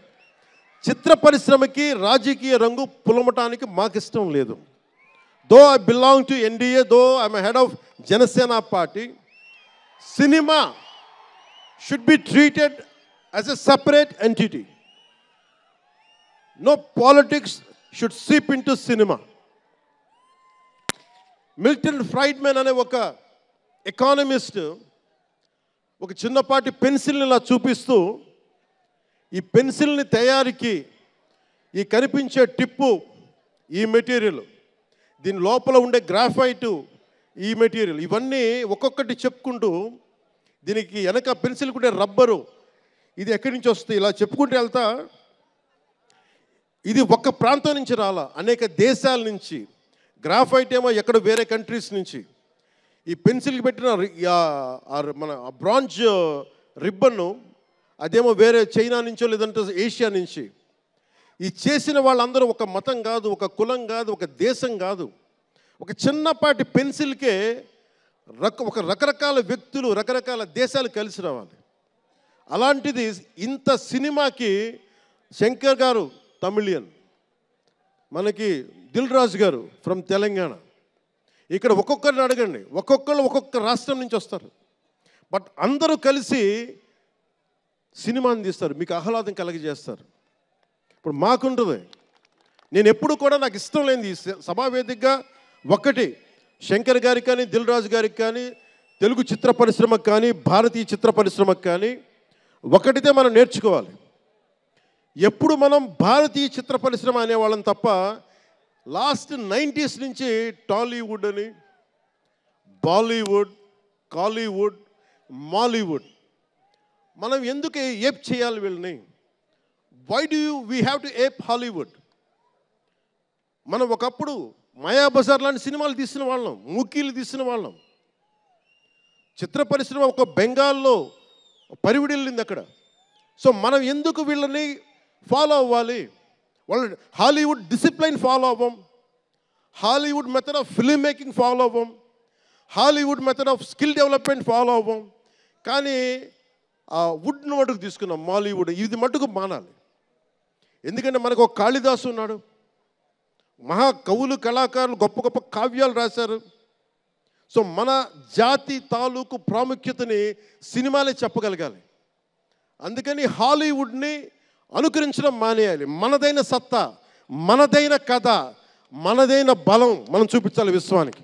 చిత్ర పరిశ్రమకి రాజకీయ రంగు పులమటానికి మాకు ఇష్టం లేదు. Though I belong to NDA, though I'm head of Janasena party, cinema should be treated as a separate entity. No politics should seep into cinema. Milton Friedman అనే ఒక ఎకానమిస్ట్ ఒక చిన్నపాటి పెన్సిల్ని ఇలా చూపిస్తూ, ఈ పెన్సిల్ని తయారీకి ఈ కనిపించే టిప్పు ఈ మెటీరియల్, దీని లోపల ఉండే గ్రాఫైటు ఈ మెటీరియల్, ఇవన్నీ ఒక్కొక్కటి చెప్పుకుంటూ దీనికి వెనక పెన్సిల్ ఉండే రబ్బరు ఇది ఎక్కడి నుంచి వస్తుంది ఇలా చెప్పుకుంటూ వెళ్తా, ఇది ఒక్క ప్రాంతం నుంచి రాలా, అనేక దేశాల నుంచి. గ్రాఫైట్ ఏమో ఎక్కడ వేరే కంట్రీస్ నుంచి. ఈ పెన్సిల్కి పెట్టిన మన బ్రాంజ్ రిబ్బన్ను అదేమో వేరే చైనా నుంచో లేదంటే ఏషియా నుంచి. ఈ చేసిన వాళ్ళందరూ ఒక మతం కాదు, ఒక కులం కాదు, ఒక దేశం కాదు. ఒక చిన్నపాటి పెన్సిల్కే ఒక రకరకాల వ్యక్తులు, రకరకాల దేశాలు కలిసి రావాలి. అలాంటిది ఇంత సినిమాకి శంకర్ గారు తమిళియన్, మనకి దిల్ రాజు గారు ఫ్రమ్ తెలంగాణ. ఇక్కడ ఒక్కొక్కరిని అడగండి, ఒక్కొక్కరు ఒక్కొక్క రాష్ట్రం నుంచి వస్తారు. బట్ అందరూ కలిసి సినిమాని తీస్తారు, మీకు ఆహ్లాదం కలిగజేస్తారు. ఇప్పుడు మాకుంటుంది, నేను ఎప్పుడు కూడా నాకు ఇష్టం లేనిది సభావేదికగా ఒకటి శంకర్ గారికి కానీ దిల్ రాజు గారికి కానీ తెలుగు చిత్ర పరిశ్రమకు కానీ భారతీయ చిత్ర పరిశ్రమకు కానీ ఒకటితే మనం నేర్చుకోవాలి. ఎప్పుడు మనం భారతీయ చిత్ర పరిశ్రమ అనేవాళ్ళం తప్ప లాస్ట్ 90s నుంచి టాలీవుడ్ అని బాలీవుడ్, కాలీవుడ్, మాలీవుడ్. మనం ఎందుకు ఏప్ చేయాలి వీళ్ళని? Why do we have to ape Hollywood? మనం ఒకప్పుడు మాయాబజార్ లాంటి సినిమాలు తీసిన వాళ్ళం, మూకీలు తీసిన వాళ్ళం. చిత్ర పరిశ్రమ ఒక బెంగాల్లో పరివిడిల్లింది అక్కడ. సో మనం ఎందుకు వీళ్ళని ఫాలో అవ్వాలి? వాళ్ళు హాలీవుడ్ డిసిప్లైన్ ఫాలో అవ్వం, Hollywood method of film making follow అవ్వం, Hollywood method of skill development follow అవ్వం. కానీ ఆ వుడ్ను మటుకు తీసుకున్నాం, మాలీవుడ్. ఇది మటుకు మానాలి. ఎందుకంటే మనకు ఒక కాళిదాసు ఉన్నాడు, మహా కవులు, కళాకారులు గొప్ప గొప్ప కావ్యాలు రాశారు. సో మన జాతి తాలూకు ప్రాముఖ్యతని సినిమాలే చెప్పగలగాలి. అందుకని హాలీవుడ్ని అనుకరించడం మానేయాలి. మనదైన సత్తా, మనదైన కథ, మనదైన బలం మనం చూపించాలి విశ్వానికి.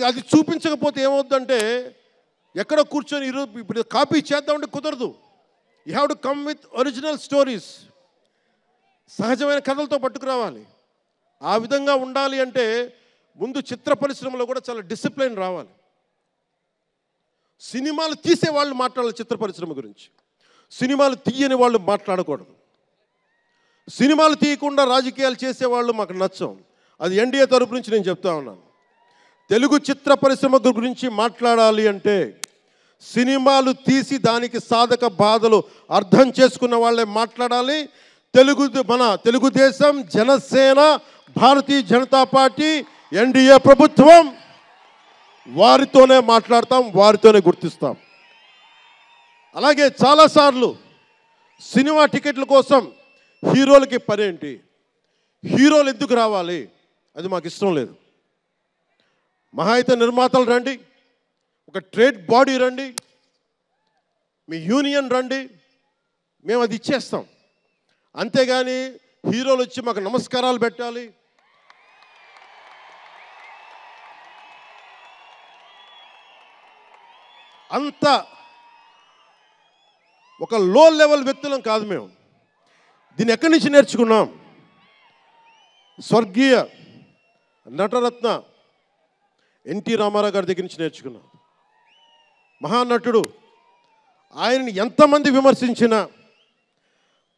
అది చూపించకపోతే ఏమవుతుందంటే, ఎక్కడ కూర్చొని ఈరోజు ఇప్పుడు కాపీ చేద్దామంటే కుదరదు. You have to come with original stories. సహజమైన కథలతో పట్టుకురావాలి. ఆ విధంగా ఉండాలి అంటే ముందు చిత్ర పరిశ్రమలో కూడా చాలా డిసిప్లిన్ రావాలి. సినిమాలు తీసే వాళ్ళు మాట్లాడాలి చిత్ర పరిశ్రమ గురించి, సినిమాలు తీయని వాళ్ళు మాట్లాడకూడదు. సినిమాలు తీయకుండా రాజకీయాలు చేసేవాళ్ళు మాకు నచ్చం. అది ఎన్డీఏ తరపు నుంచి నేను చెప్తా ఉన్నాను. తెలుగు చిత్ర పరిశ్రమ గురించి మాట్లాడాలి అంటే సినిమాలు తీసి దానికి సాధక బాధలు అర్థం చేసుకున్న వాళ్ళే మాట్లాడాలి. మన తెలుగుదేశం, జనసేన, భారతీయ జనతా పార్టీ, ఎన్డీఏ ప్రభుత్వం వారితోనే మాట్లాడతాం, వారితోనే గుర్తిస్తాం. అలాగే చాలాసార్లు సినిమా టికెట్ల కోసం హీరోలకి పనేంటి, హీరోలు ఎందుకు రావాలి, అది మాకు ఇష్టం లేదు. మహా అయితే నిర్మాతలు రండి, ఒక ట్రేడ్ బాడీ రండి, మీ యూనియన్ రండి, మేము అది ఇచ్చేస్తాం. అంతేగాని హీరోలు వచ్చి మాకు నమస్కారాలు పెట్టాలి, అంత ఒక లో లెవెల్ వ్యక్తులం కాదు మేము. దీన్ని ఎక్కడి నుంచి నేర్చుకున్నాం? స్వర్గీయ నటరత్న ఎన్టీ రామారావు గారి దగ్గర నుంచి నేర్చుకున్నాం. మహానటుడు, ఆయనని ఎంతమంది విమర్శించినా,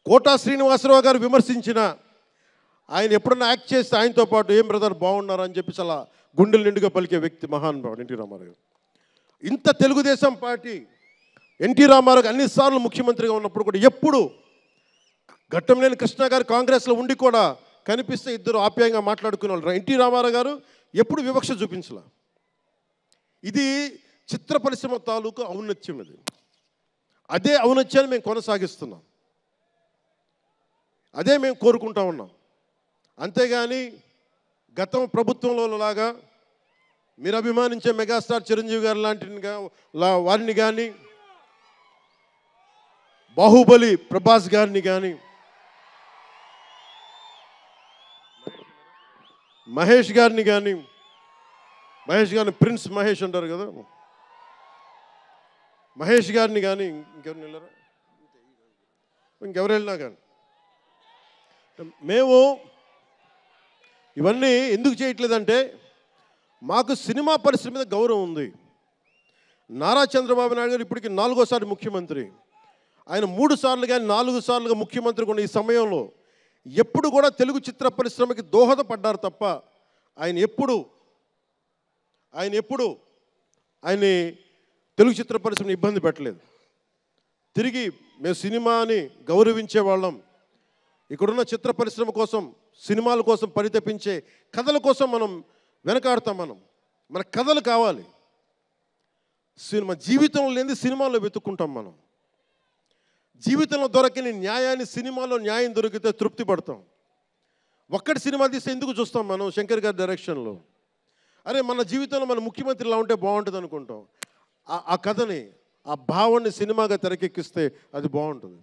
కోటా శ్రీనివాసరావు గారు విమర్శించినా, ఆయన ఎప్పుడన్నా యాక్ట్ చేస్తే ఆయనతో పాటు ఏం బ్రదర్ బాగున్నారు అని చెప్పి చాలా గుండెలు నిండుగా పలికే వ్యక్తి మహానుభావుడు ఎన్టీ రామారావు గారు. ఇంత తెలుగుదేశం పార్టీ ఎన్టీ రామారావు అన్నిసార్లు ముఖ్యమంత్రిగా ఉన్నప్పుడు కూడా ఎప్పుడు ఘట్టంనేని కృష్ణ గారు కాంగ్రెస్లో ఉండి కూడా కనిపిస్తే ఇద్దరు ఆప్యాయంగా మాట్లాడుకునే వాళ్ళు. ఎన్టీ రామారావు గారు ఎప్పుడు వివక్ష చూపించలే. ఇది చిత్ర పరిశ్రమ తాలూకు ఔన్నత్యం. ఇది అదే ఔన్నత్యాన్ని మేము కొనసాగిస్తున్నాం, అదే మేము కోరుకుంటా ఉన్నాం. అంతేగాని గతం ప్రభుత్వంలో లాగా మీరు అభిమానించే మెగాస్టార్ చిరంజీవి గారు లాంటి వారిని కానీ, బాహుబలి ప్రభాస్ గారిని కానీ, మహేష్ గారిని ప్రిన్స్ మహేష్ అంటారు కదా, మహేష్ గారిని కానీ, ఇంకెవరిని వెళ్ళారా, ఇంకెవరు వెళ్ళినా కానీ మేము ఇవన్నీ ఎందుకు చేయట్లేదంటే మాకు సినిమా పరిశ్రమ మీద గౌరవం ఉంది. నారా చంద్రబాబు నాయుడు గారు ఇప్పటికి 4వ ముఖ్యమంత్రి. ఆయన 3 సార్లు కానీ 4 సార్లుగా ముఖ్యమంత్రి ఉన్న ఈ సమయంలో ఎప్పుడు కూడా తెలుగు చిత్ర పరిశ్రమకి దోహదపడ్డారు తప్ప ఆయన ఎప్పుడు తెలుగు చిత్ర పరిశ్రమని ఇబ్బంది పెట్టలేదు. తిరిగి మేము సినిమాని గౌరవించే వాళ్ళం. ఇక్కడున్న చిత్ర పరిశ్రమ కోసం, సినిమాల కోసం పరితపించే కథల కోసం మనం వెనకాడతాం. మన కథలు కావాలి. సినిమా జీవితంలో లేని సినిమాలో వెతుక్కుంటాం. మనం జీవితంలో దొరకని న్యాయాన్ని సినిమాలో న్యాయం దొరికితే తృప్తి పడతాం. ఒక్కటి సినిమా తీస్తే ఎందుకు చూస్తాం మనం? శంకర్ గారి డైరెక్షన్లో అరే మన జీవితంలో మన ముఖ్యమంత్రి ఇలా ఉంటే బాగుంటుంది అనుకుంటాం. ఆ కథని, ఆ భావాన్ని సినిమాగా తెరకెక్కిస్తే అది బాగుంటుంది.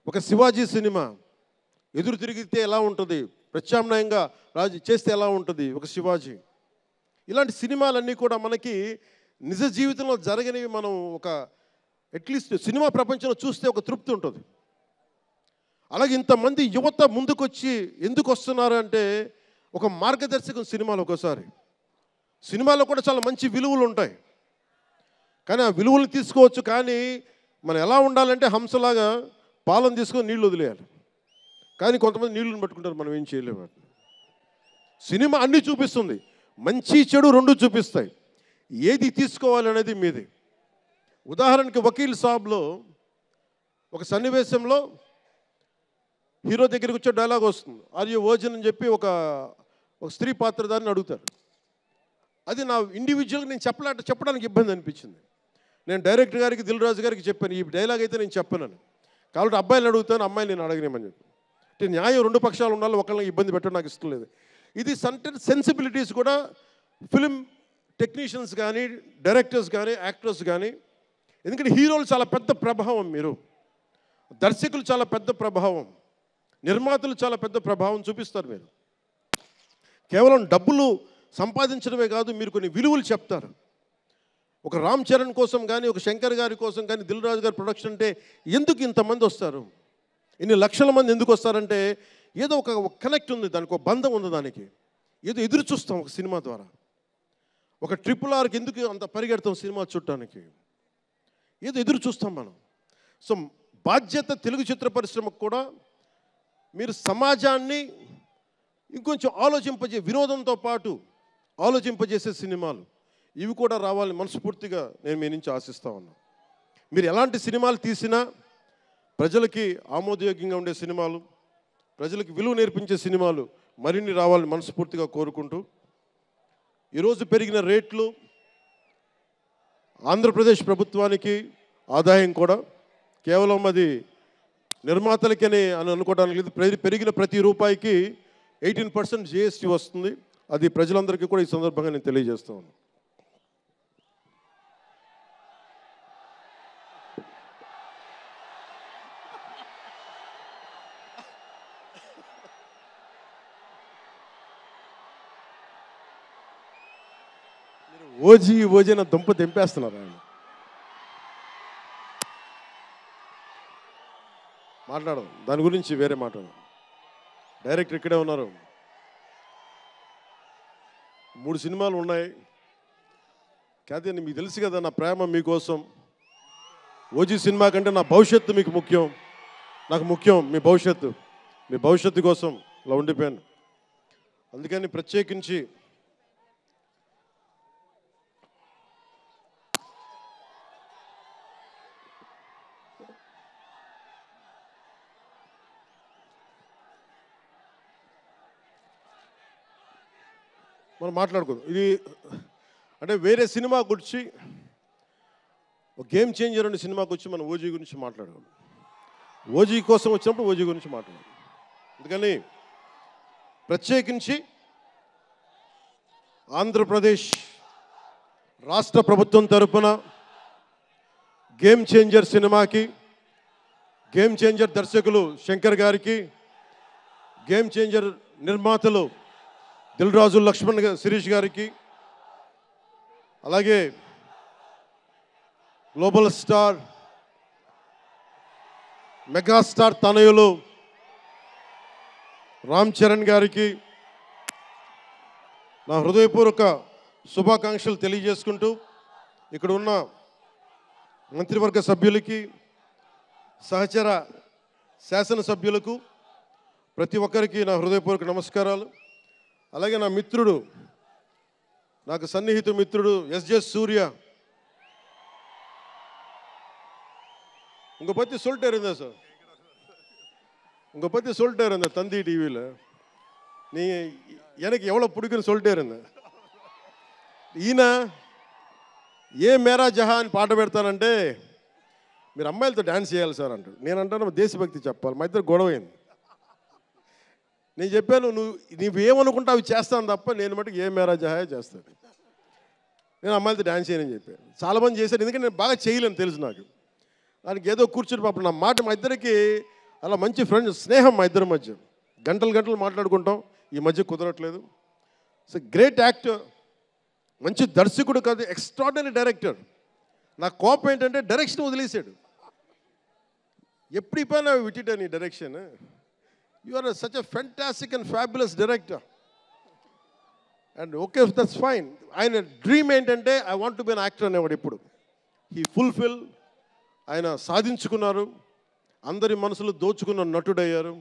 ఒక శివాజీ సినిమా ఎదురు తిరిగితే ఎలా ఉంటుంది, ప్రత్యామ్నాయంగా రాజు చేస్తే ఎలా ఉంటుంది ఒక శివాజీ. ఇలాంటి సినిమాలన్నీ కూడా మనకి నిజ జీవితంలో జరగనివి. మనం ఒక అట్లీస్ట్ సినిమా ప్రపంచంలో చూస్తే ఒక తృప్తి ఉంటుంది. అలాగే ఇంతమంది యువత ముందుకొచ్చి ఎందుకు వస్తున్నారు అంటే ఒక మార్గదర్శకం సినిమాలు. ఒకసారి సినిమాలో కూడా చాలా మంచి విలువలు ఉంటాయి, కానీ ఆ విలువలు తీసుకోవచ్చు. కానీ మనం ఎలా ఉండాలంటే హంసలాగా పాలను తీసుకొని నీళ్ళు వదిలేయాలి. కానీ కొంతమంది నీళ్ళని పట్టుకుంటారు, మనం ఏం చేయలేము. సినిమా అన్నీ చూపిస్తుంది, మంచి చెడు రెండు చూపిస్తాయి. ఏది తీసుకోవాలి అనేది మీది. ఉదాహరణకి వకీల్ సాబ్లో ఒక సన్నివేశంలో హీరో దగ్గరికి వచ్చే డైలాగ్ వస్తుంది, ఆర్ యు వర్జిన్ అని చెప్పి ఒక స్త్రీ పాత్రధారిని అడుగుతారు. అది నా ఇండివిజువల్గా నేను చెప్పడానికి ఇబ్బంది అనిపించింది. నేను డైరెక్టర్ గారికి, దిల్ రాజు గారికి చెప్పాను, ఈ డైలాగ్ అయితే నేను చెప్పానని. కాబట్టి అబ్బాయిని అడుగుతాను, అమ్మాయిని నేను అడగనేమని చెప్పి. అంటే న్యాయం రెండు పక్షాలు ఉండాలి, ఒకళ్ళని ఇబ్బంది పెట్టడం నాకు ఇష్టం లేదు. ఇది సెన్సిబిలిటీస్ కూడా ఫిలిం టెక్నీషియన్స్ కానీ, డైరెక్టర్స్ కానీ, యాక్టర్స్ కానీ, ఎందుకంటే హీరోలు చాలా పెద్ద ప్రభావం, మీరు దర్శకులు చాలా పెద్ద ప్రభావం, నిర్మాతలు చాలా పెద్ద ప్రభావం చూపిస్తారు. మీరు కేవలం డబ్బులు సంపాదించడమే కాదు, మీరు కొన్ని విలువలు చెప్తారు. ఒక రామ్ చరణ్ కోసం కానీ, ఒక శంకర్ గారి కోసం కానీ, దిల్ రాజు గారి ప్రొడక్షన్ అంటే ఎందుకు ఇంతమంది వస్తారు, ఇన్ని లక్షల మంది ఎందుకు వస్తారంటే ఏదో ఒక కనెక్ట్ ఉంది, దానికి ఒక బంధం ఉంది, దానికి ఏదో ఎదురు చూస్తాం ఒక సినిమా ద్వారా. ఒక RRRకి ఎందుకు అంత పరిగెడతాం సినిమా చూడటానికి, ఏదో ఎదురు చూస్తాం మనం. సో బాధ్యత తెలుగు చిత్ర పరిశ్రమకు కూడా మీరు సమాజాన్ని ఇంకొంచెం వినోదంతో పాటు ఆలోచింపజేసే సినిమాలు ఇవి కూడా రావాలని మనస్ఫూర్తిగా నేను మీ నుంచి ఆశిస్తా ఉన్నాను. మీరు ఎలాంటి సినిమాలు తీసినా ప్రజలకి ఆమోదయోగ్యంగా ఉండే సినిమాలు, ప్రజలకు విలువ నేర్పించే సినిమాలు మరిన్ని రావాలని మనస్ఫూర్తిగా కోరుకుంటూ, ఈరోజు పెరిగిన రేట్లు ఆంధ్రప్రదేశ్ ప్రభుత్వానికి ఆదాయం కూడా కేవలం అది నిర్మాతలకని అనుకోవడానికి లేదు. పెరిగిన ప్రతి రూపాయికి 18% GST వస్తుంది. అది ప్రజలందరికీ కూడా ఈ సందర్భంగా నేను తెలియజేస్తా ఉన్నాను. ఓజీ నా దుంప తెంపేస్తున్నారు ఆయన. మాట్లాడదాం దాని గురించి, వేరే మాట్లాడదాం. డైరెక్టర్ ఇక్కడే ఉన్నారు, 3 సినిమాలు ఉన్నాయి. కాదే మీకు తెలుసు కదా నా ప్రేమ మీకోసం. ఓజీ సినిమా కంటే నా భవిష్యత్తు మీకు ముఖ్యం, నాకు ముఖ్యం మీ భవిష్యత్తు కోసం ఇలా ఉండిపోయాను. అందుకని ప్రత్యేకించి మనం మాట్లాడుకుందాం. ఇది అంటే వేరే సినిమా గురించి, ఒక గేమ్ చేంజర్ అనే సినిమాకి వచ్చి మనం ఓజీ గురించి మాట్లాడుకోండి. ఓజీ కోసం వచ్చినప్పుడు ఓజీ గురించి మాట్లాడాలి. అందుకని ప్రత్యేకించి ఆంధ్రప్రదేశ్ రాష్ట్ర ప్రభుత్వం తరపున గేమ్ చేంజర్ సినిమాకి, గేమ్ చేంజర్ దర్శకులు శంకర్ గారికి, గేమ్ చేంజర్ నిర్మాతలు దిల్ రాజు, లక్ష్మణ్, శిరీష్ గారికి, అలాగే గ్లోబల్ స్టార్, మెగాస్టార్ తనయులు రామ్ చరణ్ గారికి నా హృదయపూర్వక శుభాకాంక్షలు తెలియజేసుకుంటూ, ఇక్కడ ఉన్న మంత్రివర్గ సభ్యులకి, సహచర శాసనసభ్యులకు ప్రతి ఒక్కరికి నా హృదయపూర్వక నమస్కారాలు. అలాగే నా మిత్రుడు, నాకు సన్నిహిత మిత్రుడు SJ సూర్య, உங்க பற்றி சொல்லிட்டே இருந்தேன் சார், உங்க பற்றி சொல்லிட்டே இருந்தேன் தந்தி டிவியில். நீங்கள் எனக்கு எவ்வளோ பிடிக்குன்னு சொல்லிட்டே இருந்தேன். ఈయన ఏ మేరా జహాన్ పాట పెడతానంటే మీరు అమ్మాయిలతో డ్యాన్స్ చేయాలి సార్ అంటాడు. నేను అంటాను దేశభక్తి చెప్పాలి. మా ఇద్దరు గొడవైంది. నేను చెప్పాను నువ్వేమనుకుంటా అవి చేస్తాను తప్ప నేను మటుకు ఏ మేరా జహాయే చేస్తాను, నేను అమ్మాయిలతో డ్యాన్స్ చేయనని చెప్పాను. చాలామంది చేశాను, ఎందుకంటే నేను బాగా చేయలేను తెలుసు నాకు. దానికి ఏదో కూర్చుని పాపం నా మాట, మా ఇద్దరికి అలా మంచి ఫ్రెండ్స్, స్నేహం మా ఇద్దరి మధ్య, గంటలు మాట్లాడుకుంటాం. ఈ మధ్య కుదరట్లేదు. సో గ్రేట్ యాక్టర్, మంచి దర్శకుడు కాదు, ఎక్స్ట్రాడినరీ డైరెక్టర్. నా కోపం ఏంటంటే డైరెక్షన్ వదిలేశాడు. ఎప్పుడు పైన విటిట నీ direction, you are such a fantastic and fabulous director. And okay, that's fine. ఆయన డ్రీమ్ ఏంటంటే I want to be an actor అనేవాడు. ఇప్పుడు హీ ఫుల్ఫిల్, ఆయన సాధించుకున్నారు, అందరి మనసులు దోచుకున్న నటుడయ్యారు.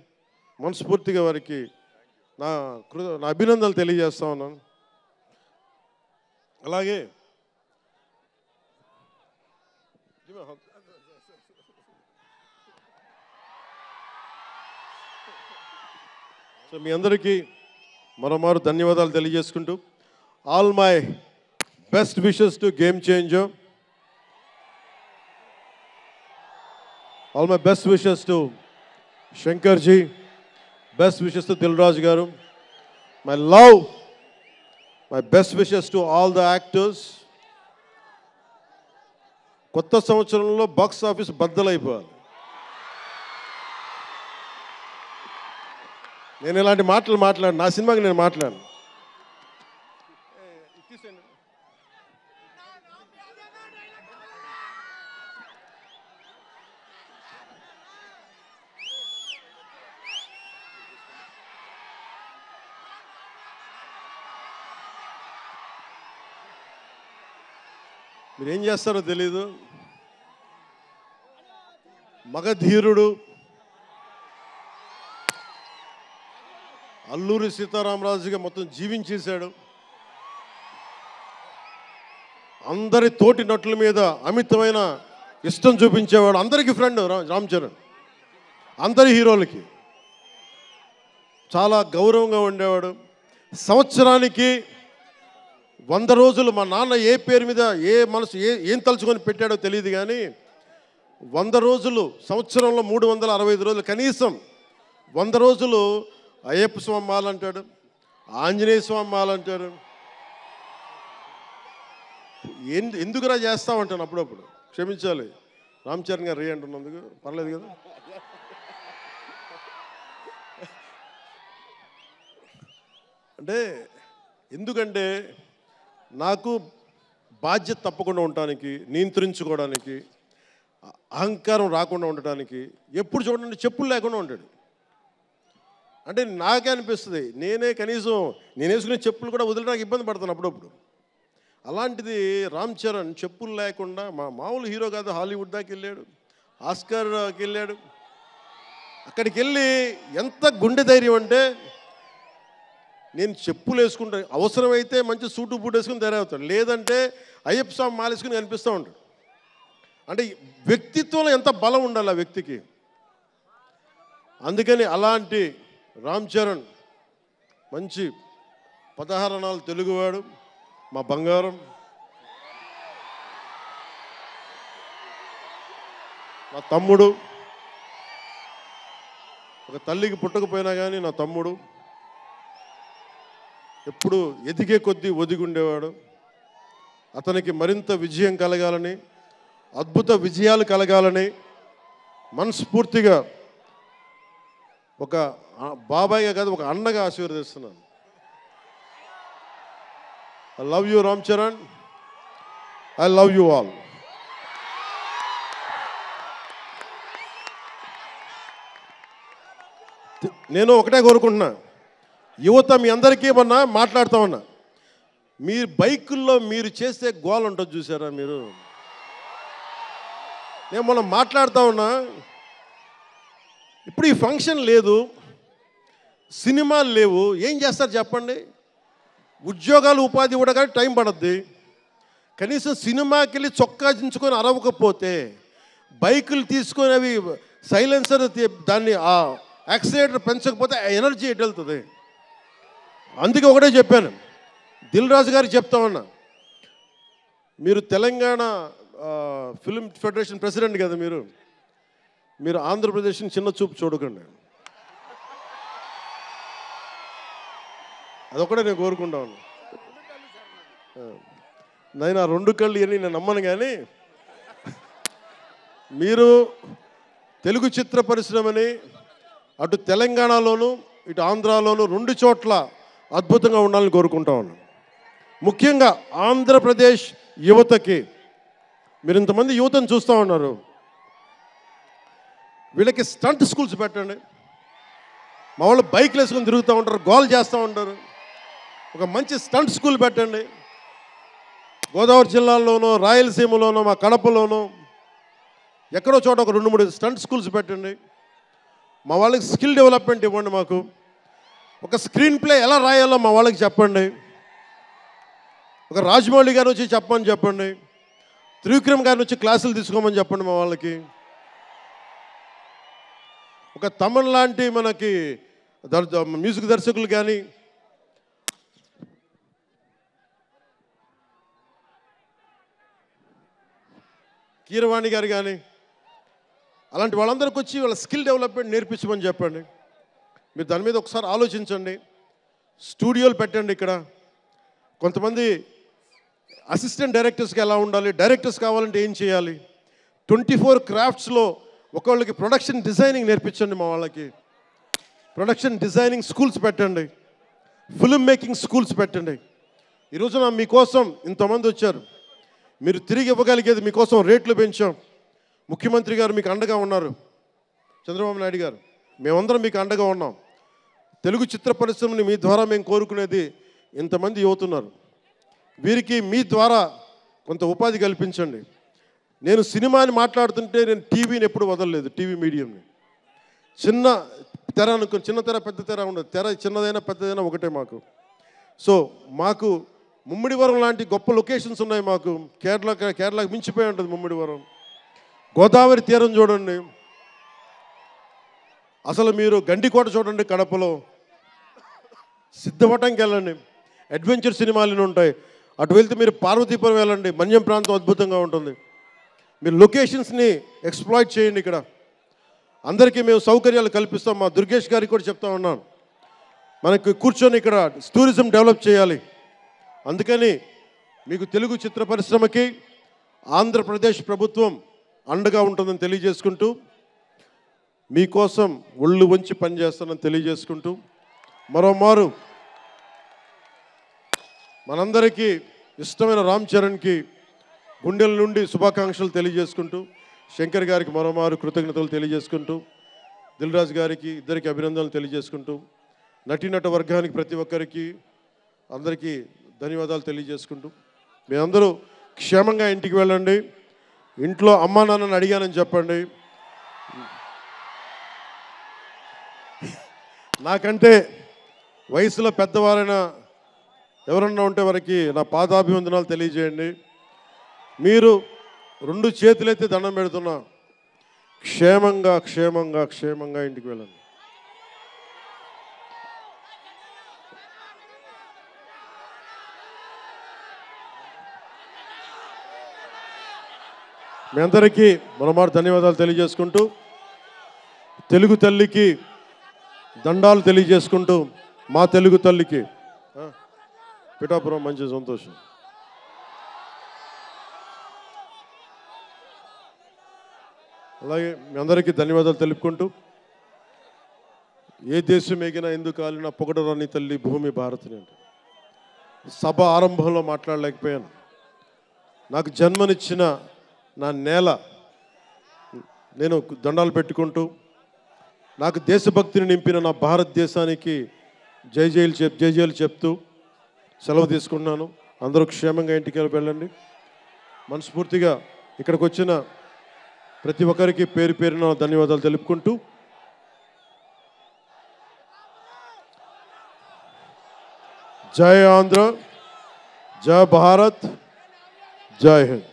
మనస్ఫూర్తిగా వారికి నా అభినందనలు తెలియజేస్తా ఉన్నాను. అలాగే సో మీ అందరికీ మరోమారు ధన్యవాదాలు తెలియజేసుకుంటూ, all my best wishes to game changer, all my best wishes to Shankarji, best wishes to Dil Raju గారు, my love, my best wishes to all the actors. కొత్త సంవత్సరంలో బాక్స్ ఆఫీస్ బద్దలైపోవాలి. నేను ఇలాంటి మాటలు మాట్లాడు, నా సినిమాకి నేను మాట్లాడను. మీరేం చేస్తారో తెలీదు. మగధీరుడు అల్లూరి సీతారామరాజుగా మొత్తం జీవించేశాడు. అందరి తోటి నటుల మీద అమితమైన ఇష్టం చూపించేవాడు. అందరికీ ఫ్రెండ్ రామ్ చరణ్, అందరి హీరోలకి చాలా గౌరవంగా ఉండేవాడు. సంవత్సరానికి 100 రోజులు మా నాన్న ఏ పేరు మీద ఏం తలుచుకొని పెట్టాడో తెలియదు, కానీ 100 రోజులు, సంవత్సరంలో 365 రోజులు, కనీసం 100 రోజులు అయ్యప్ప స్వామి మాల అంటాడు, ఆంజనేయ స్వామి మాల అంటాడు. ఎందుకురా చేస్తామంటాను అప్పుడప్పుడు. క్షమించాలి రామ్ చరణ్ గారు రే అంటున్నందుకు, పర్లేదు కదా. అంటే ఎందుకంటే నాకు బాధ్యత తప్పకుండా ఉండటానికి, నియంత్రించుకోవడానికి, అహంకారం రాకుండా ఉండటానికి, ఎప్పుడు చూడండి చెప్పులు లేకుండా ఉంటాడు. అంటే నాకే అనిపిస్తుంది, నేనే కనీసం నేను వేసుకునే చెప్పులు కూడా వదిలడానికి ఇబ్బంది పడతాను అప్పుడప్పుడు. అలాంటిది రామ్ చరణ్ చెప్పులు లేకుండా, మామూలు హీరో కాదు, హాలీవుడ్ దాకా వెళ్ళాడు, ఆస్కార్కి వెళ్ళాడు. అక్కడికి వెళ్ళి ఎంత గుండె ధైర్యం అంటే, నేను చెప్పులు వేసుకుంటా, అవసరమైతే మంచి సూటు బూట్ వేసుకుని తయారవుతాడు, లేదంటే అయ్యప్ప స్వామి మాలేసుకుని కనిపిస్తూ ఉంటాడు. అంటే వ్యక్తిత్వంలో ఎంత బలం ఉండాలి ఆ వ్యక్తికి. అందుకని అలాంటి రామ్ చరణ్ మంచి 16 అణాలు తెలుగువాడు, మా బంగారం, నా తమ్ముడు. ఒక తల్లికి పుట్టకపోయినా కానీ నా తమ్ముడు. ఎప్పుడు ఎదిగే కొద్దీ ఒదిగుండేవాడు. అతనికి మరింత విజయం కలగాలని, అద్భుత విజయాలు కలగాలని మనస్ఫూర్తిగా ఒక బాబాయ్గా కాదు, ఒక అన్నగా ఆశీర్వదిస్తున్నాను. I love you Ram Charan, I love you all. నేను ఒకటే కోరుకుంటున్నా, యువత మీ అందరికీ ఏమన్నా మాట్లాడుతూ ఉన్నా, మీరు బైకుల్లో మీరు చేసే గోల ఉంటుంది చూసారా మీరు. నేను మొన్న మాట్లాడుతూ ఉన్నా, ఇప్పుడు ఈ ఫంక్షన్ లేదు, సినిమాలు లేవు, ఏం చేస్తారు చెప్పండి. ఉద్యోగాలు ఉపాధి కూడా కానీ టైం పడుద్ది. కనీసం సినిమాకి వెళ్ళి చొక్కా దించుకొని అరవకపోతే, బైకులు తీసుకొని అవి సైలెన్సర్ దాన్ని ఆ యాక్సిలేటర్ పెంచకపోతే ఆ ఎనర్జీ ఎటు వెళ్తుంది. అందుకే ఒకటే చెప్పాను, దిల్ రాజు గారికి చెప్తా ఉన్నా, మీరు తెలంగాణ ఫిల్మ్ ఫెడరేషన్ ప్రెసిడెంట్ కదా, మీరు ఆంధ్రప్రదేశ్ని చిన్న చూపు చూడకండి. అదొకటే నేను కోరుకుంటా ఉన్నా. నేను ఆ 2 కళ్ళు అని నేను నమ్మను, కానీ మీరు తెలుగు చిత్ర పరిశ్రమని అటు తెలంగాణలోను ఇటు ఆంధ్రాలోను 2 చోట్ల అద్భుతంగా ఉండాలని కోరుకుంటా ఉన్నాను. ముఖ్యంగా ఆంధ్రప్రదేశ్ యువతకి, మీరు ఇంతమంది యువతను చూస్తూ ఉన్నారు, వీళ్ళకి స్టంట్ స్కూల్స్ పెట్టండి. మా వాళ్ళు బైక్లు వేసుకొని తిరుగుతూ ఉంటారు, గోల్ చేస్తూ ఉంటారు. ఒక మంచి స్టంట్ స్కూల్ పెట్టండి. గోదావరి జిల్లాలోనో, రాయలసీమలోనో, మా కడపలోనో ఎక్కడో చోట ఒక 2-3 స్టంట్ స్కూల్స్ పెట్టండి. మా వాళ్ళకి స్కిల్ డెవలప్మెంట్ ఇవ్వండి. మాకు ఒక స్క్రీన్ ప్లే ఎలా రాయాలో మా వాళ్ళకి చెప్పండి. ఒక రాజమౌళి గారు వచ్చి చెప్పమని చెప్పండి. త్రివిక్రమ్ గారిని వచ్చి క్లాసులు తీసుకోమని చెప్పండి మా వాళ్ళకి. ఒక తమన్ లాంటి మనకి మ్యూజిక్ దర్శకులు కానీ, కీరవాణి గారు కానీ, అలాంటి వాళ్ళందరికీ వచ్చి వాళ్ళ స్కిల్ డెవలప్మెంట్ నేర్పించమని చెప్పండి. మీరు దాని మీద ఒకసారి ఆలోచించండి. స్టూడియోలు పెట్టండి. ఇక్కడ కొంతమంది అసిస్టెంట్ డైరెక్టర్స్కి ఎలా ఉండాలి, డైరెక్టర్స్ కావాలంటే ఏం చేయాలి, 24 క్రాఫ్ట్స్లో ఒకళ్ళకి ప్రొడక్షన్ డిజైనింగ్ నేర్పించండి. మా వాళ్ళకి ప్రొడక్షన్ డిజైనింగ్ స్కూల్స్ పెట్టండి. ఫిల్మ్ మేకింగ్ స్కూల్స్ పెట్టండి. ఈరోజున మీకోసం ఇంతమంది వచ్చారు. మీరు తిరిగి ఇవ్వగలిగేది మీకోసం రేట్లు పెంచాం. ముఖ్యమంత్రి గారు మీకు అండగా ఉన్నారు. చంద్రబాబు నాయుడు గారు, మేమందరం మీకు అండగా ఉన్నాం. తెలుగు చిత్ర పరిశ్రమని మీ ద్వారా మేము కోరుకునేది ఇంతమంది యువతున్నారు. వీరికి మీ ద్వారా కొంత ఉపాధి కల్పించండి. నేను సినిమాని మాట్లాడుతుంటే నేను టీవీని ఎప్పుడు వదలలేదు. టీవీ మీడియంని చిన్న తెర అనుకుని, చిన్న తెర పెద్ద తెర ఉండదు. తెర చిన్నదైనా పెద్దదైనా ఒకటే మాకు. సో మాకు ముమ్మిడివరం లాంటి గొప్ప లొకేషన్స్ ఉన్నాయి. మాకు కేరళకి మించిపోయి ఉంటుంది ముమ్మిడివరం. గోదావరి తీరం చూడండి. అసలు మీరు గండికోట చూడండి కడపలో. సిద్ధవటంకి వెళ్ళండి, అడ్వెంచర్ సినిమాలు ఉంటాయి. అటు వెళ్తే మీరు పార్వతీపురం వెళ్ళండి, మన్యం ప్రాంతం అద్భుతంగా ఉంటుంది. మీరు లొకేషన్స్ని ఎక్స్ప్లాయిట్ చేయండి. ఇక్కడ అందరికీ మేము సౌకర్యాలు కల్పిస్తాం. మా దుర్గేష్ గారికి కూడా చెప్తా ఉన్నాను, మనకి కూర్చొని ఇక్కడ టూరిజం డెవలప్ చేయాలి. అందుకని మీకు తెలుగు చిత్ర పరిశ్రమకి ఆంధ్రప్రదేశ్ ప్రభుత్వం అండగా ఉంటుందని తెలియజేసుకుంటూ, మీకోసం ఒళ్ళు వంచి పనిచేస్తానని తెలియజేసుకుంటూ, మరోమారు మనందరికీ ఇష్టమైన రామ్ చరణ్కి గుండెల నుండి శుభాకాంక్షలు తెలియజేసుకుంటూ, శంకర్ గారికి మరోమారు కృతజ్ఞతలు తెలియజేసుకుంటూ, దిల్ రాజు గారికి ఇద్దరికి అభినందనలు తెలియజేసుకుంటూ, నటీనట వర్గానికి ప్రతి ఒక్కరికి అందరికీ ధన్యవాదాలు తెలియజేసుకుంటూ, మీ అందరూ క్షేమంగా ఇంటికి వెళ్ళండి. ఇంట్లో అమ్మా నాన్నని అడిగానని చెప్పండి. నాకంటే వయసులో పెద్దవారైన ఎవరన్నా ఉంటే వారికి నా పాదాభివందనాలు తెలియజేయండి. మీరు 2 చేతులెత్తి దండం పెడుతున్నా, క్షేమంగా క్షేమంగా క్షేమంగా ఇంటికి వెళ్ళండి. మీ అందరికీ మరోమారు ధన్యవాదాలు తెలియజేసుకుంటూ, తెలుగు తల్లికి దండాలు తెలియజేసుకుంటూ, మా తెలుగు తల్లికి పిఠాపురం మంచి సంతోషం. అలాగే మీ అందరికీ ధన్యవాదాలు తెలుపుకుంటూ, ఏ దేశం ఎగినా ఎందుకు కాలినా పొగడరాని తల్లి భూమి భారతిని అంటే సభ ఆరంభంలో మాట్లాడలేకపోయాను. నాకు జన్మనిచ్చిన నా నేల నేను దండాలు పెట్టుకుంటూ, నాకు దేశభక్తిని నింపిన నా భారతదేశానికి జై జైలు చెప్తూ సెలవు తీసుకున్నాను. అందరూ క్షేమంగా ఇంటికి వెళ్ళండి. మనస్ఫూర్తిగా ఇక్కడికి వచ్చిన ప్రతి ఒక్కరికి పేరు పేరున ధన్యవాదాలు తెలుపుకుంటూ, జై ఆంధ్ర, జై భారత్, జై హింద్.